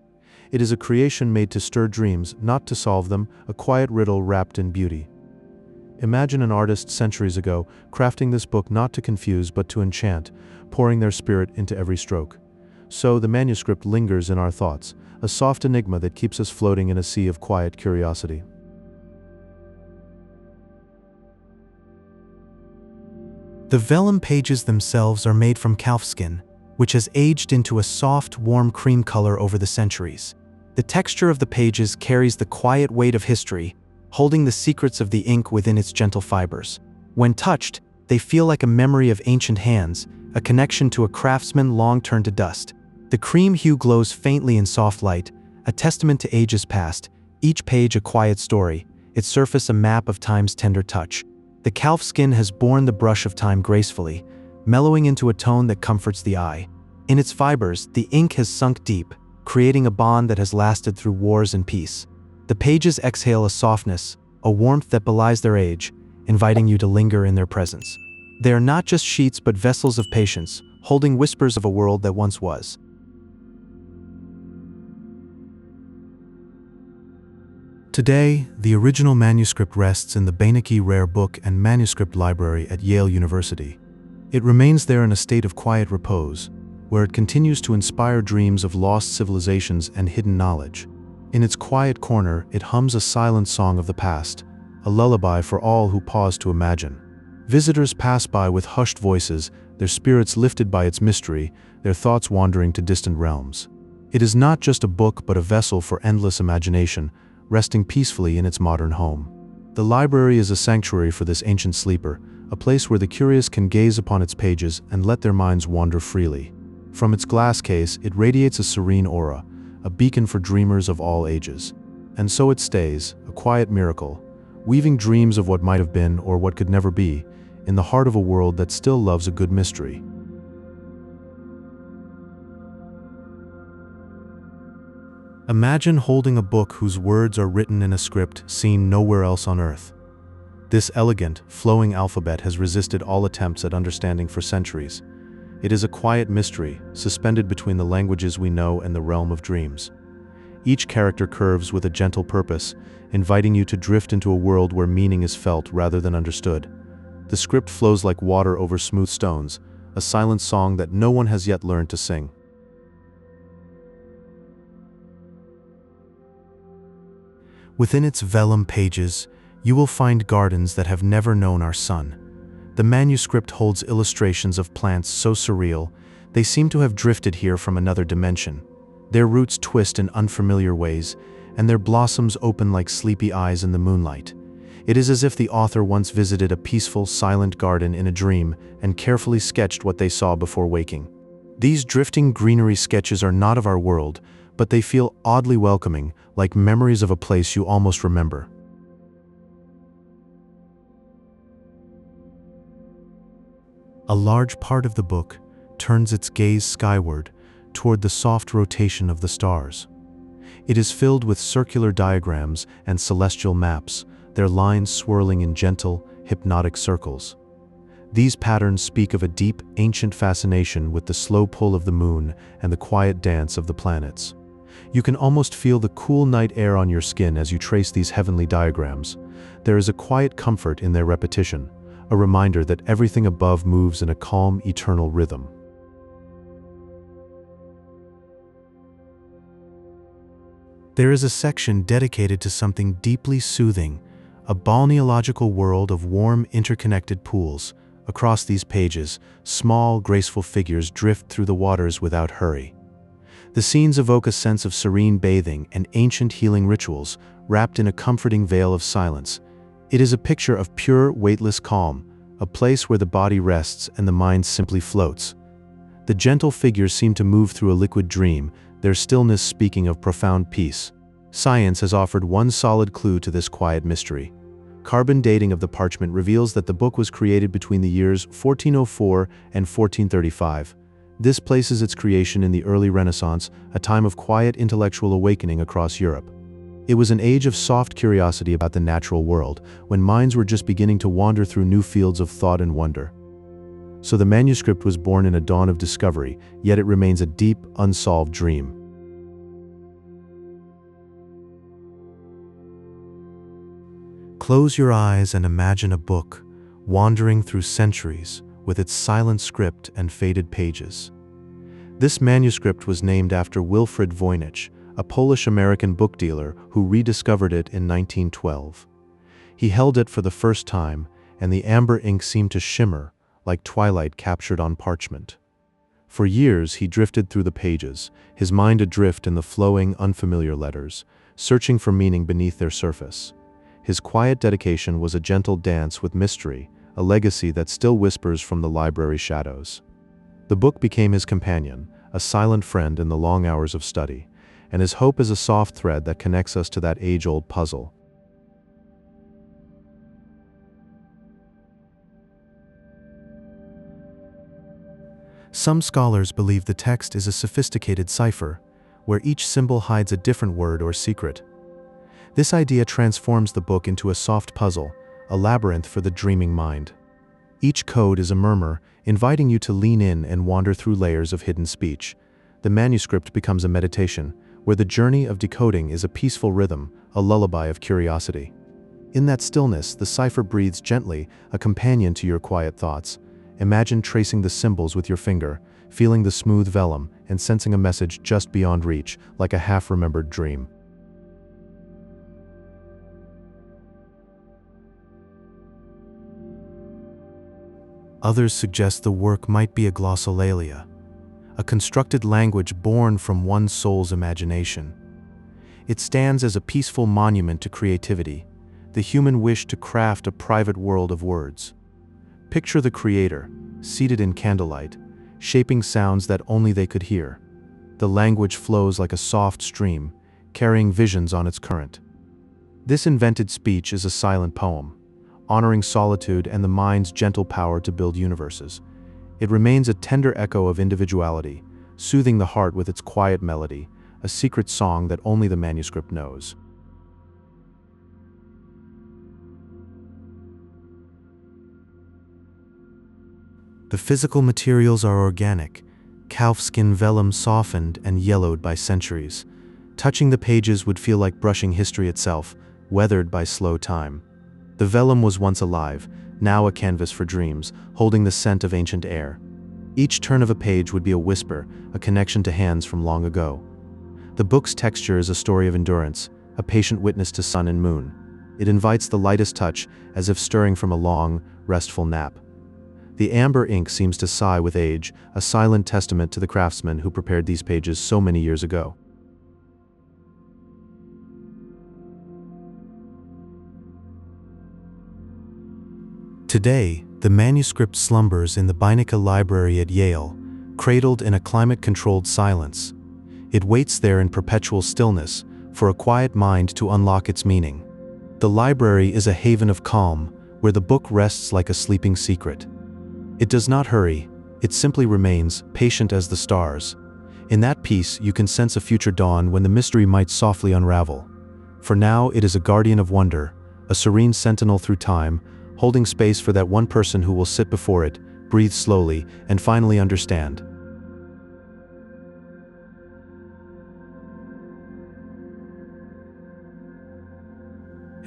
It is a creation made to stir dreams, not to solve them, a quiet riddle wrapped in beauty. Imagine an artist centuries ago crafting this book not to confuse but to enchant, pouring their spirit into every stroke. So the manuscript lingers in our thoughts, a soft enigma that keeps us floating in a sea of quiet curiosity. The vellum pages themselves are made from calfskin, which has aged into a soft, warm cream color over the centuries. The texture of the pages carries the quiet weight of history, holding the secrets of the ink within its gentle fibers. When touched, they feel like a memory of ancient hands, a connection to a craftsman long turned to dust. The cream hue glows faintly in soft light, a testament to ages past, each page a quiet story, its surface a map of time's tender touch. The calfskin has borne the brush of time gracefully, mellowing into a tone that comforts the eye. In its fibers, the ink has sunk deep, creating a bond that has lasted through wars and peace. The pages exhale a softness, a warmth that belies their age, inviting you to linger in their presence. They are not just sheets but vessels of patience, holding whispers of a world that once was. Today, the original manuscript rests in the Voynich Rare Book and Manuscript Library at Yale University. It remains there in a state of quiet repose, where it continues to inspire dreams of lost civilizations and hidden knowledge. In its quiet corner, it hums a silent song of the past, a lullaby for all who pause to imagine. Visitors pass by with hushed voices, their spirits lifted by its mystery, their thoughts wandering to distant realms. It is not just a book but a vessel for endless imagination, resting peacefully in its modern home. The library is a sanctuary for this ancient sleeper, a place where the curious can gaze upon its pages and let their minds wander freely. From its glass case, it radiates a serene aura, a beacon for dreamers of all ages. And so it stays, a quiet miracle, weaving dreams of what might have been or what could never be, in the heart of a world that still loves a good mystery. Imagine holding a book whose words are written in a script seen nowhere else on Earth. This elegant, flowing alphabet has resisted all attempts at understanding for centuries. It is a quiet mystery, suspended between the languages we know and the realm of dreams. Each character curves with a gentle purpose, inviting you to drift into a world where meaning is felt rather than understood. The script flows like water over smooth stones, a silent song that no one has yet learned to sing. Within its vellum pages, you will find gardens that have never known our sun. The manuscript holds illustrations of plants so surreal, they seem to have drifted here from another dimension. Their roots twist in unfamiliar ways, and their blossoms open like sleepy eyes in the moonlight. It is as if the author once visited a peaceful, silent garden in a dream and carefully sketched what they saw before waking. These drifting greenery sketches are not of our world, but they feel oddly welcoming, like memories of a place you almost remember. A large part of the book turns its gaze skyward, toward the soft rotation of the stars. It is filled with circular diagrams and celestial maps, their lines swirling in gentle, hypnotic circles. These patterns speak of a deep, ancient fascination with the slow pull of the moon and the quiet dance of the planets. You can almost feel the cool night air on your skin as you trace these heavenly diagrams. There is a quiet comfort in their repetition, a reminder that everything above moves in a calm, eternal rhythm. There is a section dedicated to something deeply soothing, a balneological world of warm, interconnected pools. Across these pages, small, graceful figures drift through the waters without hurry. The scenes evoke a sense of serene bathing and ancient healing rituals, wrapped in a comforting veil of silence. It is a picture of pure, weightless calm, a place where the body rests and the mind simply floats. The gentle figures seem to move through a liquid dream, their stillness speaking of profound peace. Science has offered one solid clue to this quiet mystery. Carbon dating of the parchment reveals that the book was created between the years 1404 and 1435. This places its creation in the early Renaissance, a time of quiet intellectual awakening across Europe. It was an age of soft curiosity about the natural world, when minds were just beginning to wander through new fields of thought and wonder. So the manuscript was born in a dawn of discovery, yet it remains a deep, unsolved dream. Close your eyes and imagine a book, wandering through centuries, with its silent script and faded pages. This manuscript was named after Wilfrid Voynich, a Polish-American book dealer who rediscovered it in 1912. He held it for the first time, and the amber ink seemed to shimmer, like twilight captured on parchment. For years he drifted through the pages, his mind adrift in the flowing, unfamiliar letters, searching for meaning beneath their surface. His quiet dedication was a gentle dance with mystery, a legacy that still whispers from the library shadows. The book became his companion, a silent friend in the long hours of study, and his hope is a soft thread that connects us to that age-old puzzle. Some scholars believe the text is a sophisticated cipher, where each symbol hides a different word or secret. This idea transforms the book into a soft puzzle, a labyrinth for the dreaming mind. Each code is a murmur, inviting you to lean in and wander through layers of hidden speech. The manuscript becomes a meditation, where the journey of decoding is a peaceful rhythm, a lullaby of curiosity. In that stillness, the cipher breathes gently, a companion to your quiet thoughts. Imagine tracing the symbols with your finger, feeling the smooth vellum, and sensing a message just beyond reach, like a half-remembered dream. Others suggest the work might be a glossolalia, a constructed language born from one soul's imagination. It stands as a peaceful monument to creativity, the human wish to craft a private world of words. Picture the creator, seated in candlelight, shaping sounds that only they could hear. The language flows like a soft stream, carrying visions on its current. This invented speech is a silent poem, honoring solitude and the mind's gentle power to build universes. It remains a tender echo of individuality, soothing the heart with its quiet melody, a secret song that only the manuscript knows. The physical materials are organic, calfskin vellum softened and yellowed by centuries. Touching the pages would feel like brushing history itself, weathered by slow time. The vellum was once alive, now a canvas for dreams, holding the scent of ancient air. Each turn of a page would be a whisper, a connection to hands from long ago. The book's texture is a story of endurance, a patient witness to sun and moon. It invites the lightest touch, as if stirring from a long, restful nap. The amber ink seems to sigh with age, a silent testament to the craftsman who prepared these pages so many years ago. Today, the manuscript slumbers in the Voynich Library at Yale, cradled in a climate-controlled silence. It waits there in perpetual stillness, for a quiet mind to unlock its meaning. The library is a haven of calm, where the book rests like a sleeping secret. It does not hurry, it simply remains, patient as the stars. In that peace, you can sense a future dawn when the mystery might softly unravel. For now, it is a guardian of wonder, a serene sentinel through time, holding space for that one person who will sit before it, breathe slowly, and finally understand.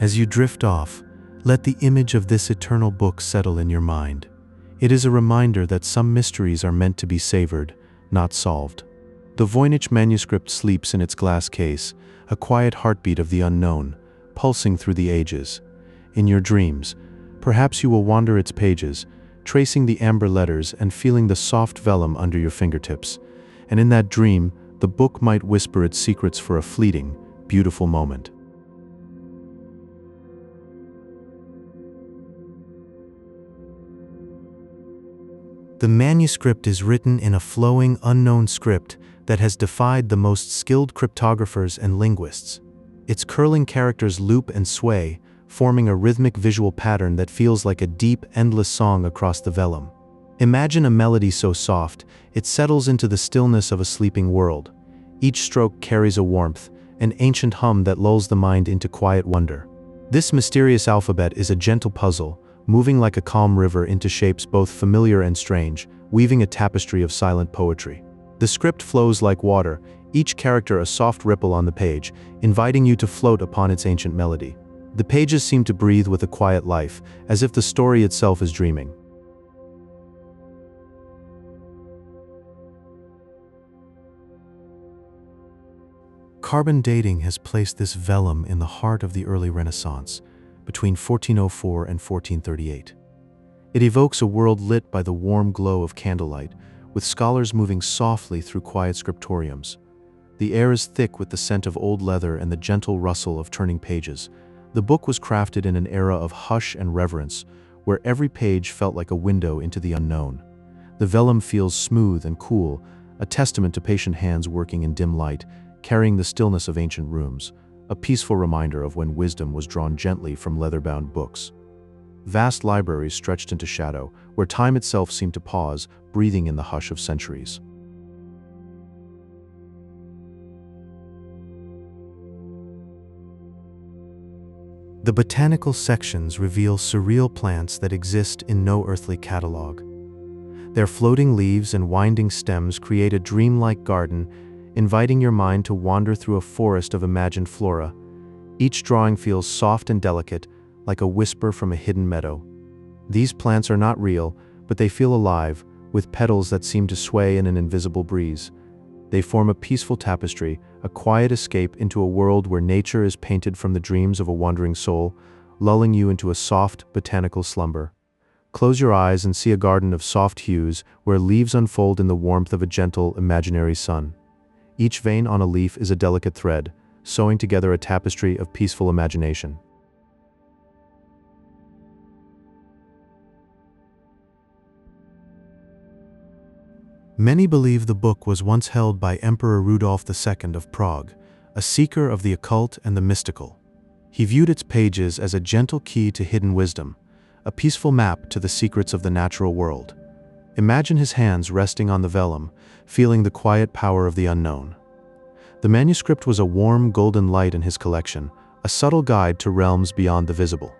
As you drift off, let the image of this eternal book settle in your mind. It is a reminder that some mysteries are meant to be savored, not solved. The Voynich Manuscript sleeps in its glass case, a quiet heartbeat of the unknown, pulsing through the ages. In your dreams, perhaps you will wander its pages, tracing the amber letters and feeling the soft vellum under your fingertips. And in that dream, the book might whisper its secrets for a fleeting, beautiful moment. The manuscript is written in a flowing, unknown script that has defied the most skilled cryptographers and linguists. Its curling characters loop and sway, forming a rhythmic visual pattern that feels like a deep, endless song across the vellum. Imagine a melody so soft, it settles into the stillness of a sleeping world. Each stroke carries a warmth, an ancient hum that lulls the mind into quiet wonder. This mysterious alphabet is a gentle puzzle, moving like a calm river into shapes both familiar and strange, weaving a tapestry of silent poetry. The script flows like water, each character a soft ripple on the page, inviting you to float upon its ancient melody. The pages seem to breathe with a quiet life, as if the story itself is dreaming. Carbon dating has placed this vellum in the heart of the early Renaissance, between 1404 and 1438. It evokes a world lit by the warm glow of candlelight, with scholars moving softly through quiet scriptoriums. The air is thick with the scent of old leather and the gentle rustle of turning pages. The book was crafted in an era of hush and reverence, where every page felt like a window into the unknown. The vellum feels smooth and cool, a testament to patient hands working in dim light, carrying the stillness of ancient rooms, a peaceful reminder of when wisdom was drawn gently from leather-bound books. Vast libraries stretched into shadow, where time itself seemed to pause, breathing in the hush of centuries. The botanical sections reveal surreal plants that exist in no earthly catalog. Their floating leaves and winding stems create a dreamlike garden, inviting your mind to wander through a forest of imagined flora. Each drawing feels soft and delicate, like a whisper from a hidden meadow. These plants are not real, but they feel alive, with petals that seem to sway in an invisible breeze. They form a peaceful tapestry, a quiet escape into a world where nature is painted from the dreams of a wandering soul, lulling you into a soft, botanical slumber. Close your eyes and see a garden of soft hues where leaves unfold in the warmth of a gentle, imaginary sun. Each vein on a leaf is a delicate thread, sewing together a tapestry of peaceful imagination. Many believe the book was once held by Emperor Rudolf II of Prague, a seeker of the occult and the mystical. He viewed its pages as a gentle key to hidden wisdom, a peaceful map to the secrets of the natural world. Imagine his hands resting on the vellum, feeling the quiet power of the unknown. The manuscript was a warm golden light in his collection, a subtle guide to realms beyond the visible.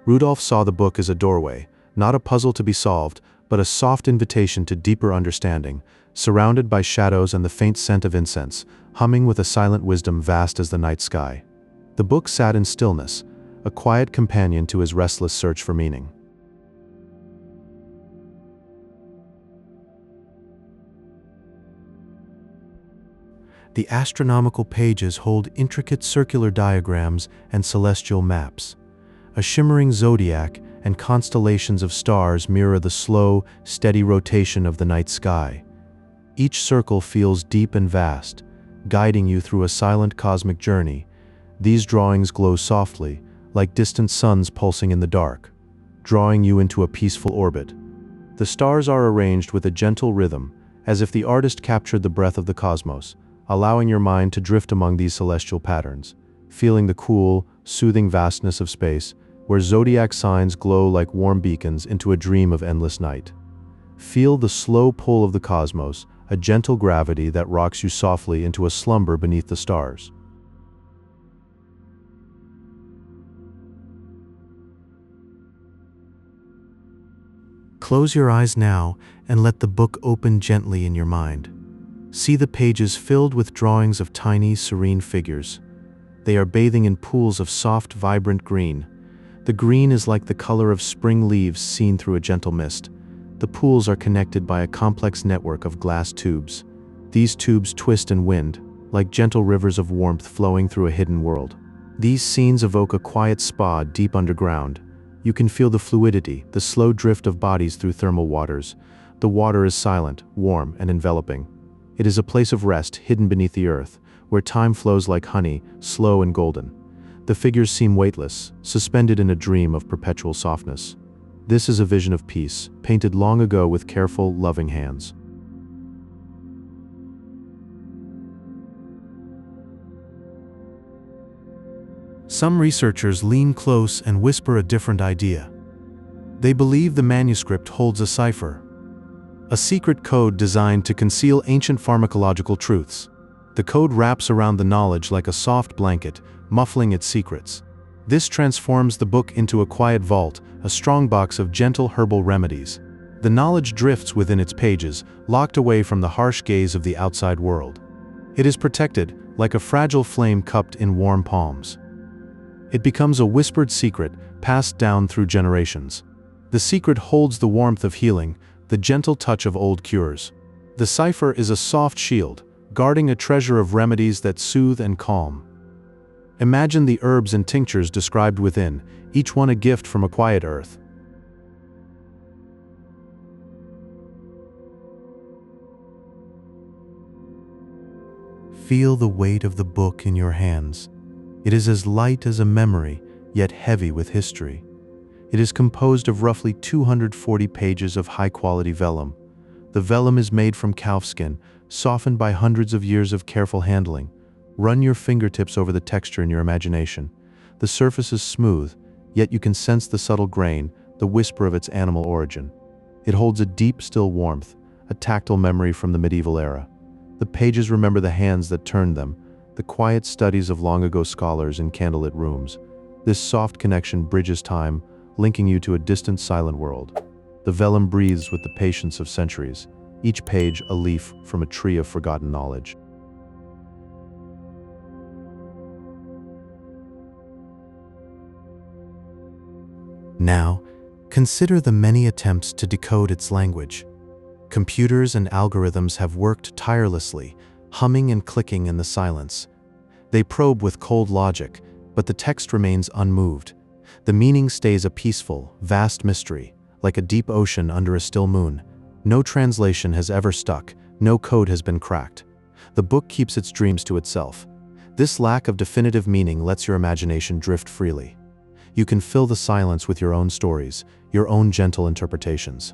Rudolf saw the book as a doorway, not a puzzle to be solved, but a soft invitation to deeper understanding, surrounded by shadows and the faint scent of incense, humming with a silent wisdom vast as the night sky. The book sat in stillness, a quiet companion to his restless search for meaning. The astronomical pages hold intricate circular diagrams and celestial maps. A shimmering zodiac and constellations of stars mirror the slow, steady rotation of the night sky. Each circle feels deep and vast, guiding you through a silent cosmic journey. These drawings glow softly, like distant suns pulsing in the dark, drawing you into a peaceful orbit. The stars are arranged with a gentle rhythm, as if the artist captured the breath of the cosmos, allowing your mind to drift among these celestial patterns, feeling the cool, soothing vastness of space, where zodiac signs glow like warm beacons into a dream of endless night. Feel the slow pull of the cosmos, a gentle gravity that rocks you softly into a slumber beneath the stars. Close your eyes now and let the book open gently in your mind. See the pages filled with drawings of tiny, serene figures. They are bathing in pools of soft, vibrant green. The green is like the color of spring leaves seen through a gentle mist. The pools are connected by a complex network of glass tubes. These tubes twist and wind, like gentle rivers of warmth flowing through a hidden world. These scenes evoke a quiet spa deep underground. You can feel the fluidity, the slow drift of bodies through thermal waters. The water is silent, warm, and enveloping. It is a place of rest hidden beneath the earth, where time flows like honey, slow and golden. The figures seem weightless, suspended in a dream of perpetual softness. This is a vision of peace, painted long ago with careful, loving hands. Some researchers lean close and whisper a different idea. They believe the manuscript holds a cipher, a secret code designed to conceal ancient pharmacological truths. The code wraps around the knowledge like a soft blanket, muffling its secrets. This transforms the book into a quiet vault, a strongbox of gentle herbal remedies. The knowledge drifts within its pages, locked away from the harsh gaze of the outside world. It is protected, like a fragile flame cupped in warm palms. It becomes a whispered secret, passed down through generations. The secret holds the warmth of healing, the gentle touch of old cures. The cipher is a soft shield, guarding a treasure of remedies that soothe and calm. Imagine the herbs and tinctures described within, each one a gift from a quiet earth. Feel the weight of the book in your hands. It is as light as a memory, yet heavy with history. It is composed of roughly 240 pages of high-quality vellum. The vellum is made from calfskin, softened by hundreds of years of careful handling. Run your fingertips over the texture in your imagination. The surface is smooth, yet you can sense the subtle grain, the whisper of its animal origin. It holds a deep, still warmth, a tactile memory from the medieval era. The pages remember the hands that turned them, the quiet studies of long-ago scholars in candlelit rooms. This soft connection bridges time, linking you to a distant, silent world. The vellum breathes with the patience of centuries, each page a leaf from a tree of forgotten knowledge. Now, consider the many attempts to decode its language. Computers and algorithms have worked tirelessly, humming and clicking in the silence. They probe with cold logic, but the text remains unmoved. The meaning stays a peaceful, vast mystery, like a deep ocean under a still moon. No translation has ever stuck, no code has been cracked. The book keeps its dreams to itself. This lack of definitive meaning lets your imagination drift freely. You can fill the silence with your own stories, your own gentle interpretations.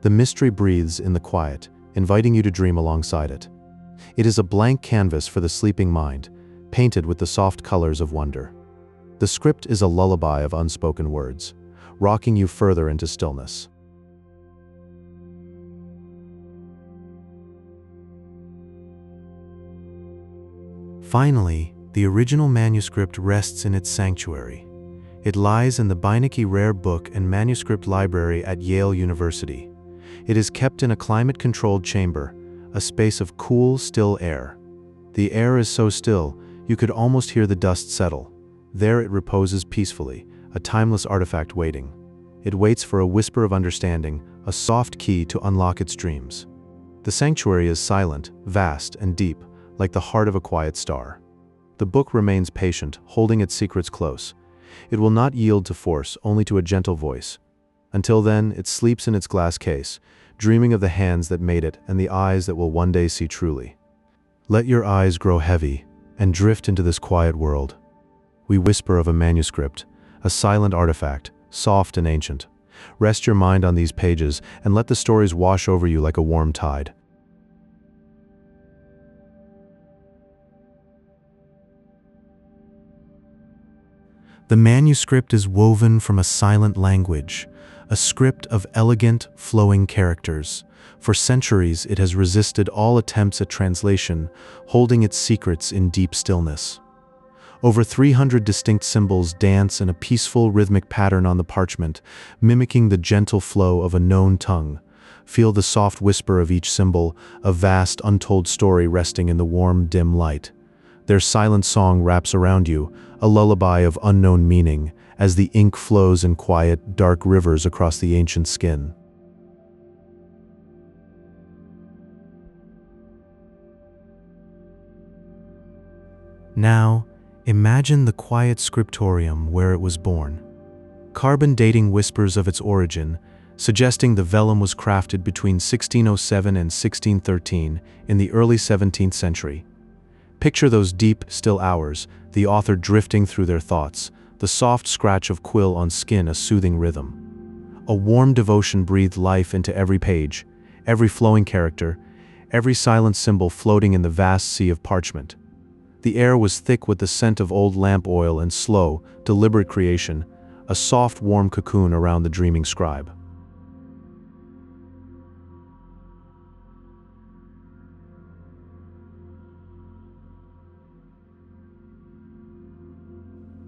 The mystery breathes in the quiet, inviting you to dream alongside it. It is a blank canvas for the sleeping mind, painted with the soft colors of wonder. The script is a lullaby of unspoken words, rocking you further into stillness. Finally, the original manuscript rests in its sanctuary. It lies in the Voynich Rare Book and Manuscript Library at Yale University. It is kept in a climate-controlled chamber, a space of cool, still air. The air is so still, you could almost hear the dust settle. There it reposes peacefully, a timeless artifact waiting. It waits for a whisper of understanding, a soft key to unlock its dreams. The sanctuary is silent, vast, and deep, like the heart of a quiet star. The book remains patient, holding its secrets close. It will not yield to force, only to a gentle voice. Until then, it sleeps in its glass case, dreaming of the hands that made it and the eyes that will one day see truly. Let your eyes grow heavy and drift into this quiet world. We whisper of a manuscript, a silent artifact, soft and ancient. Rest your mind on these pages and let the stories wash over you like a warm tide. The manuscript is woven from a silent language, a script of elegant, flowing characters. For centuries, it has resisted all attempts at translation, holding its secrets in deep stillness. Over 300 distinct symbols dance in a peaceful, rhythmic pattern on the parchment, mimicking the gentle flow of a known tongue. Feel the soft whisper of each symbol, a vast, untold story resting in the warm, dim light. Their silent song wraps around you, a lullaby of unknown meaning, as the ink flows in quiet, dark rivers across the ancient skin. Now, imagine the quiet scriptorium where it was born. Carbon dating whispers of its origin, suggesting the vellum was crafted between 1607 and 1613 in the early 17th century. Picture those deep, still hours, the author drifting through their thoughts, the soft scratch of quill on skin a soothing rhythm. A warm devotion breathed life into every page, every flowing character, every silent symbol floating in the vast sea of parchment. The air was thick with the scent of old lamp oil and slow, deliberate creation, a soft, warm cocoon around the dreaming scribe.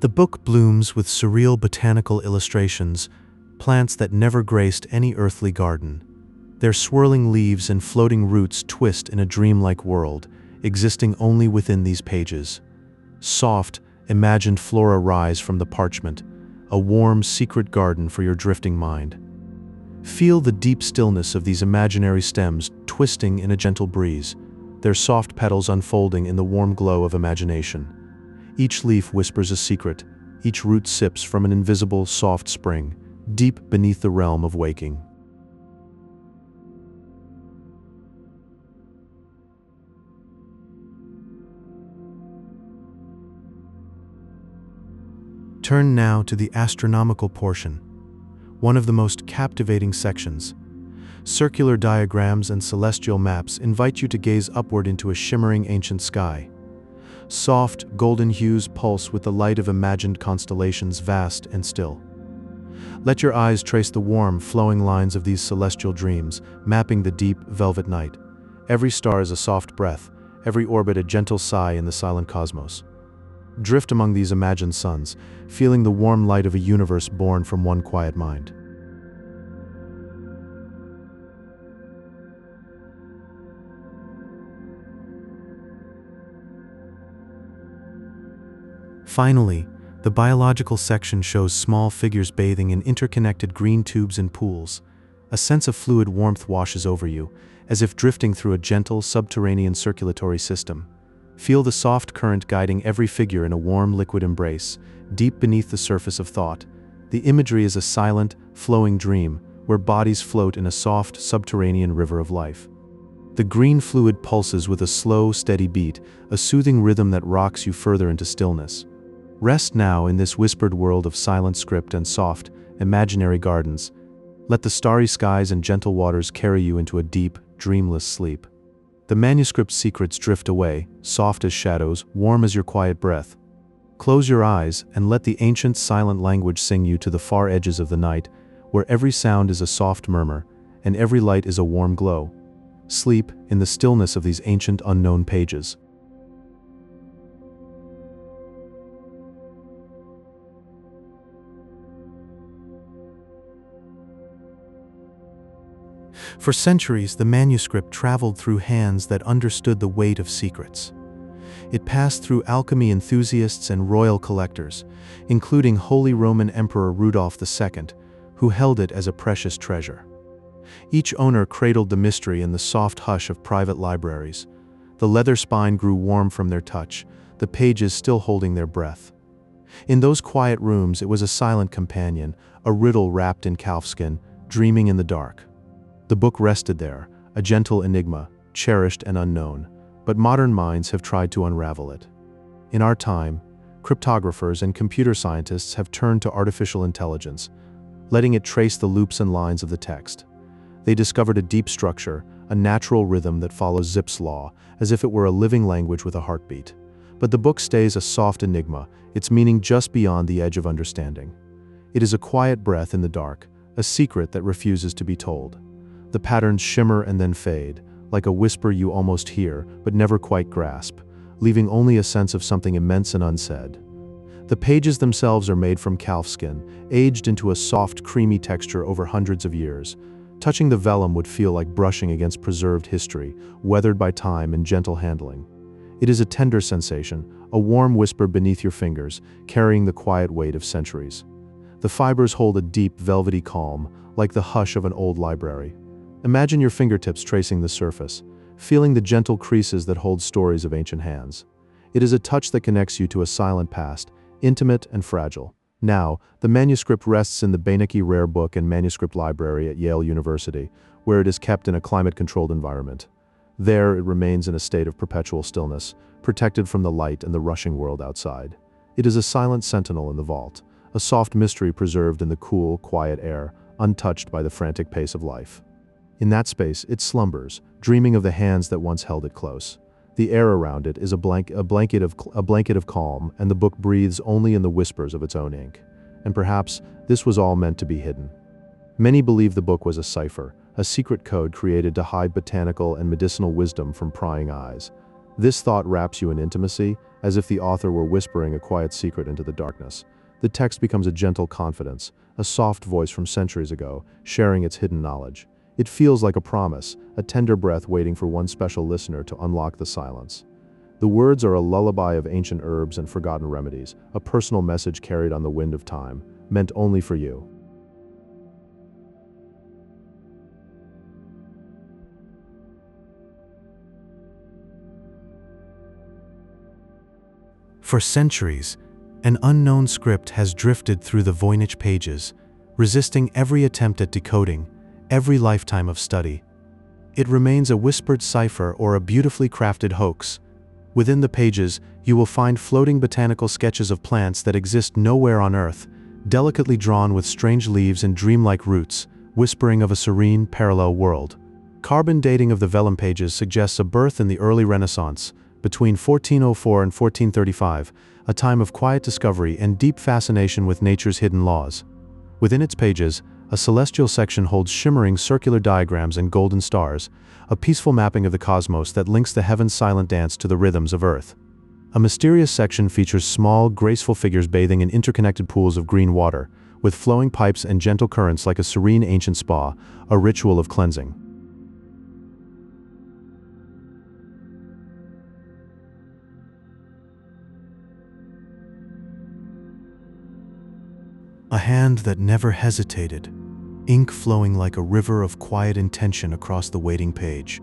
The book blooms with surreal botanical illustrations, plants that never graced any earthly garden. Their swirling leaves and floating roots twist in a dreamlike world, existing only within these pages. Soft, imagined flora rise from the parchment, a warm, secret garden for your drifting mind. Feel the deep stillness of these imaginary stems twisting in a gentle breeze, their soft petals unfolding in the warm glow of imagination. Each leaf whispers a secret, each root sips from an invisible, soft spring, deep beneath the realm of waking. Turn now to the astronomical portion, one of the most captivating sections. Circular diagrams and celestial maps invite you to gaze upward into a shimmering ancient sky. Soft, golden hues pulse with the light of imagined constellations, vast and still. Let your eyes trace the warm, flowing lines of these celestial dreams, mapping the deep, velvet night. Every star is a soft breath, every orbit a gentle sigh in the silent cosmos. Drift among these imagined suns, feeling the warm light of a universe born from one quiet mind. Finally, the biological section shows small figures bathing in interconnected green tubes and pools. A sense of fluid warmth washes over you, as if drifting through a gentle, subterranean circulatory system. Feel the soft current guiding every figure in a warm, liquid embrace, deep beneath the surface of thought. The imagery is a silent, flowing dream, where bodies float in a soft, subterranean river of life. The green fluid pulses with a slow, steady beat, a soothing rhythm that rocks you further into stillness. Rest now in this whispered world of silent script and soft, imaginary gardens. Let the starry skies and gentle waters carry you into a deep, dreamless sleep. The manuscript's secrets drift away, soft as shadows, warm as your quiet breath. Close your eyes and let the ancient silent language sing you to the far edges of the night, where every sound is a soft murmur, and every light is a warm glow. Sleep in the stillness of these ancient unknown pages. For centuries, the manuscript traveled through hands that understood the weight of secrets. It passed through alchemy enthusiasts and royal collectors, including Holy Roman Emperor Rudolf II, who held it as a precious treasure. Each owner cradled the mystery in the soft hush of private libraries. The leather spine grew warm from their touch, the pages still holding their breath. In those quiet rooms, it was a silent companion, a riddle wrapped in calfskin, dreaming in the dark. The book rested there, a gentle enigma, cherished and unknown, but modern minds have tried to unravel it. In our time, cryptographers and computer scientists have turned to artificial intelligence, letting it trace the loops and lines of the text. They discovered a deep structure, a natural rhythm that follows Zipf's law, as if it were a living language with a heartbeat. But the book stays a soft enigma, its meaning just beyond the edge of understanding. It is a quiet breath in the dark, a secret that refuses to be told. The patterns shimmer and then fade, like a whisper you almost hear but never quite grasp, leaving only a sense of something immense and unsaid. The pages themselves are made from calfskin, aged into a soft, creamy texture over hundreds of years. Touching the vellum would feel like brushing against preserved history, weathered by time and gentle handling. It is a tender sensation, a warm whisper beneath your fingers, carrying the quiet weight of centuries. The fibers hold a deep, velvety calm, like the hush of an old library. Imagine your fingertips tracing the surface, feeling the gentle creases that hold stories of ancient hands. It is a touch that connects you to a silent past, intimate and fragile. Now, the manuscript rests in the Voynich Rare Book and Manuscript Library at Yale University, where it is kept in a climate-controlled environment. There, it remains in a state of perpetual stillness, protected from the light and the rushing world outside. It is a silent sentinel in the vault, a soft mystery preserved in the cool, quiet air, untouched by the frantic pace of life. In that space, it slumbers, dreaming of the hands that once held it close. The air around it is a blanket of calm, and the book breathes only in the whispers of its own ink. And perhaps this was all meant to be hidden. Many believe the book was a cipher, a secret code created to hide botanical and medicinal wisdom from prying eyes. This thought wraps you in intimacy, as if the author were whispering a quiet secret into the darkness. The text becomes a gentle confidence, a soft voice from centuries ago, sharing its hidden knowledge. It feels like a promise, a tender breath waiting for one special listener to unlock the silence. The words are a lullaby of ancient herbs and forgotten remedies, a personal message carried on the wind of time, meant only for you. For centuries, an unknown script has drifted through the Voynich pages, resisting every attempt at decoding, every lifetime of study. It remains a whispered cipher or a beautifully crafted hoax, Within the pages, you will find floating botanical sketches of plants that exist nowhere on Earth, delicately drawn with strange leaves and dreamlike roots, whispering of a serene, parallel world. Carbon dating of the vellum pages suggests a birth in the early Renaissance, between 1404 and 1435, a time of quiet discovery and deep fascination with nature's hidden laws. Within its pages, a celestial section holds shimmering circular diagrams and golden stars, a peaceful mapping of the cosmos that links the heaven's silent dance to the rhythms of Earth. A mysterious section features small, graceful figures bathing in interconnected pools of green water, with flowing pipes and gentle currents like a serene ancient spa, a ritual of cleansing. A hand that never hesitated, ink flowing like a river of quiet intention across the waiting page.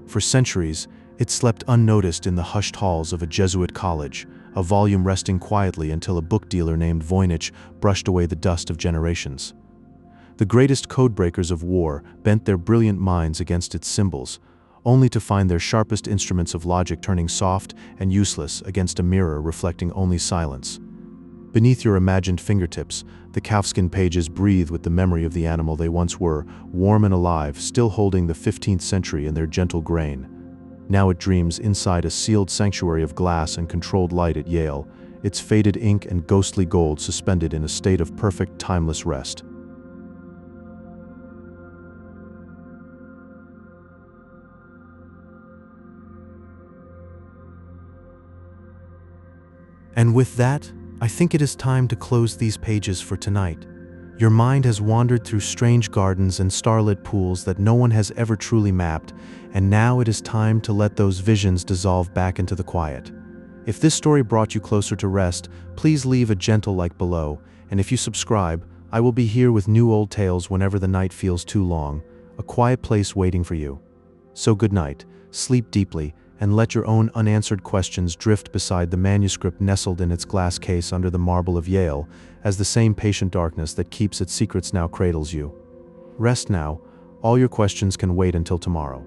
For centuries, it slept unnoticed in the hushed halls of a Jesuit college, a volume resting quietly until a book dealer named Voynich brushed away the dust of generations. The greatest codebreakers of war bent their brilliant minds against its symbols, only to find their sharpest instruments of logic turning soft and useless against a mirror reflecting only silence. Beneath your imagined fingertips, the calfskin pages breathe with the memory of the animal they once were, warm and alive, still holding the 15th century in their gentle grain. Now it dreams inside a sealed sanctuary of glass and controlled light at Yale, its faded ink and ghostly gold suspended in a state of perfect, timeless rest. And with that, I think it is time to close these pages for tonight. Your mind has wandered through strange gardens and starlit pools that no one has ever truly mapped, and now it is time to let those visions dissolve back into the quiet. If this story brought you closer to rest, please leave a gentle like below, and if you subscribe, I will be here with new old tales whenever the night feels too long, a quiet place waiting for you. So good night, sleep deeply, and let your own unanswered questions drift beside the manuscript nestled in its glass case under the marble of Yale, as the same patient darkness that keeps its secrets now cradles you. Rest now, all your questions can wait until tomorrow.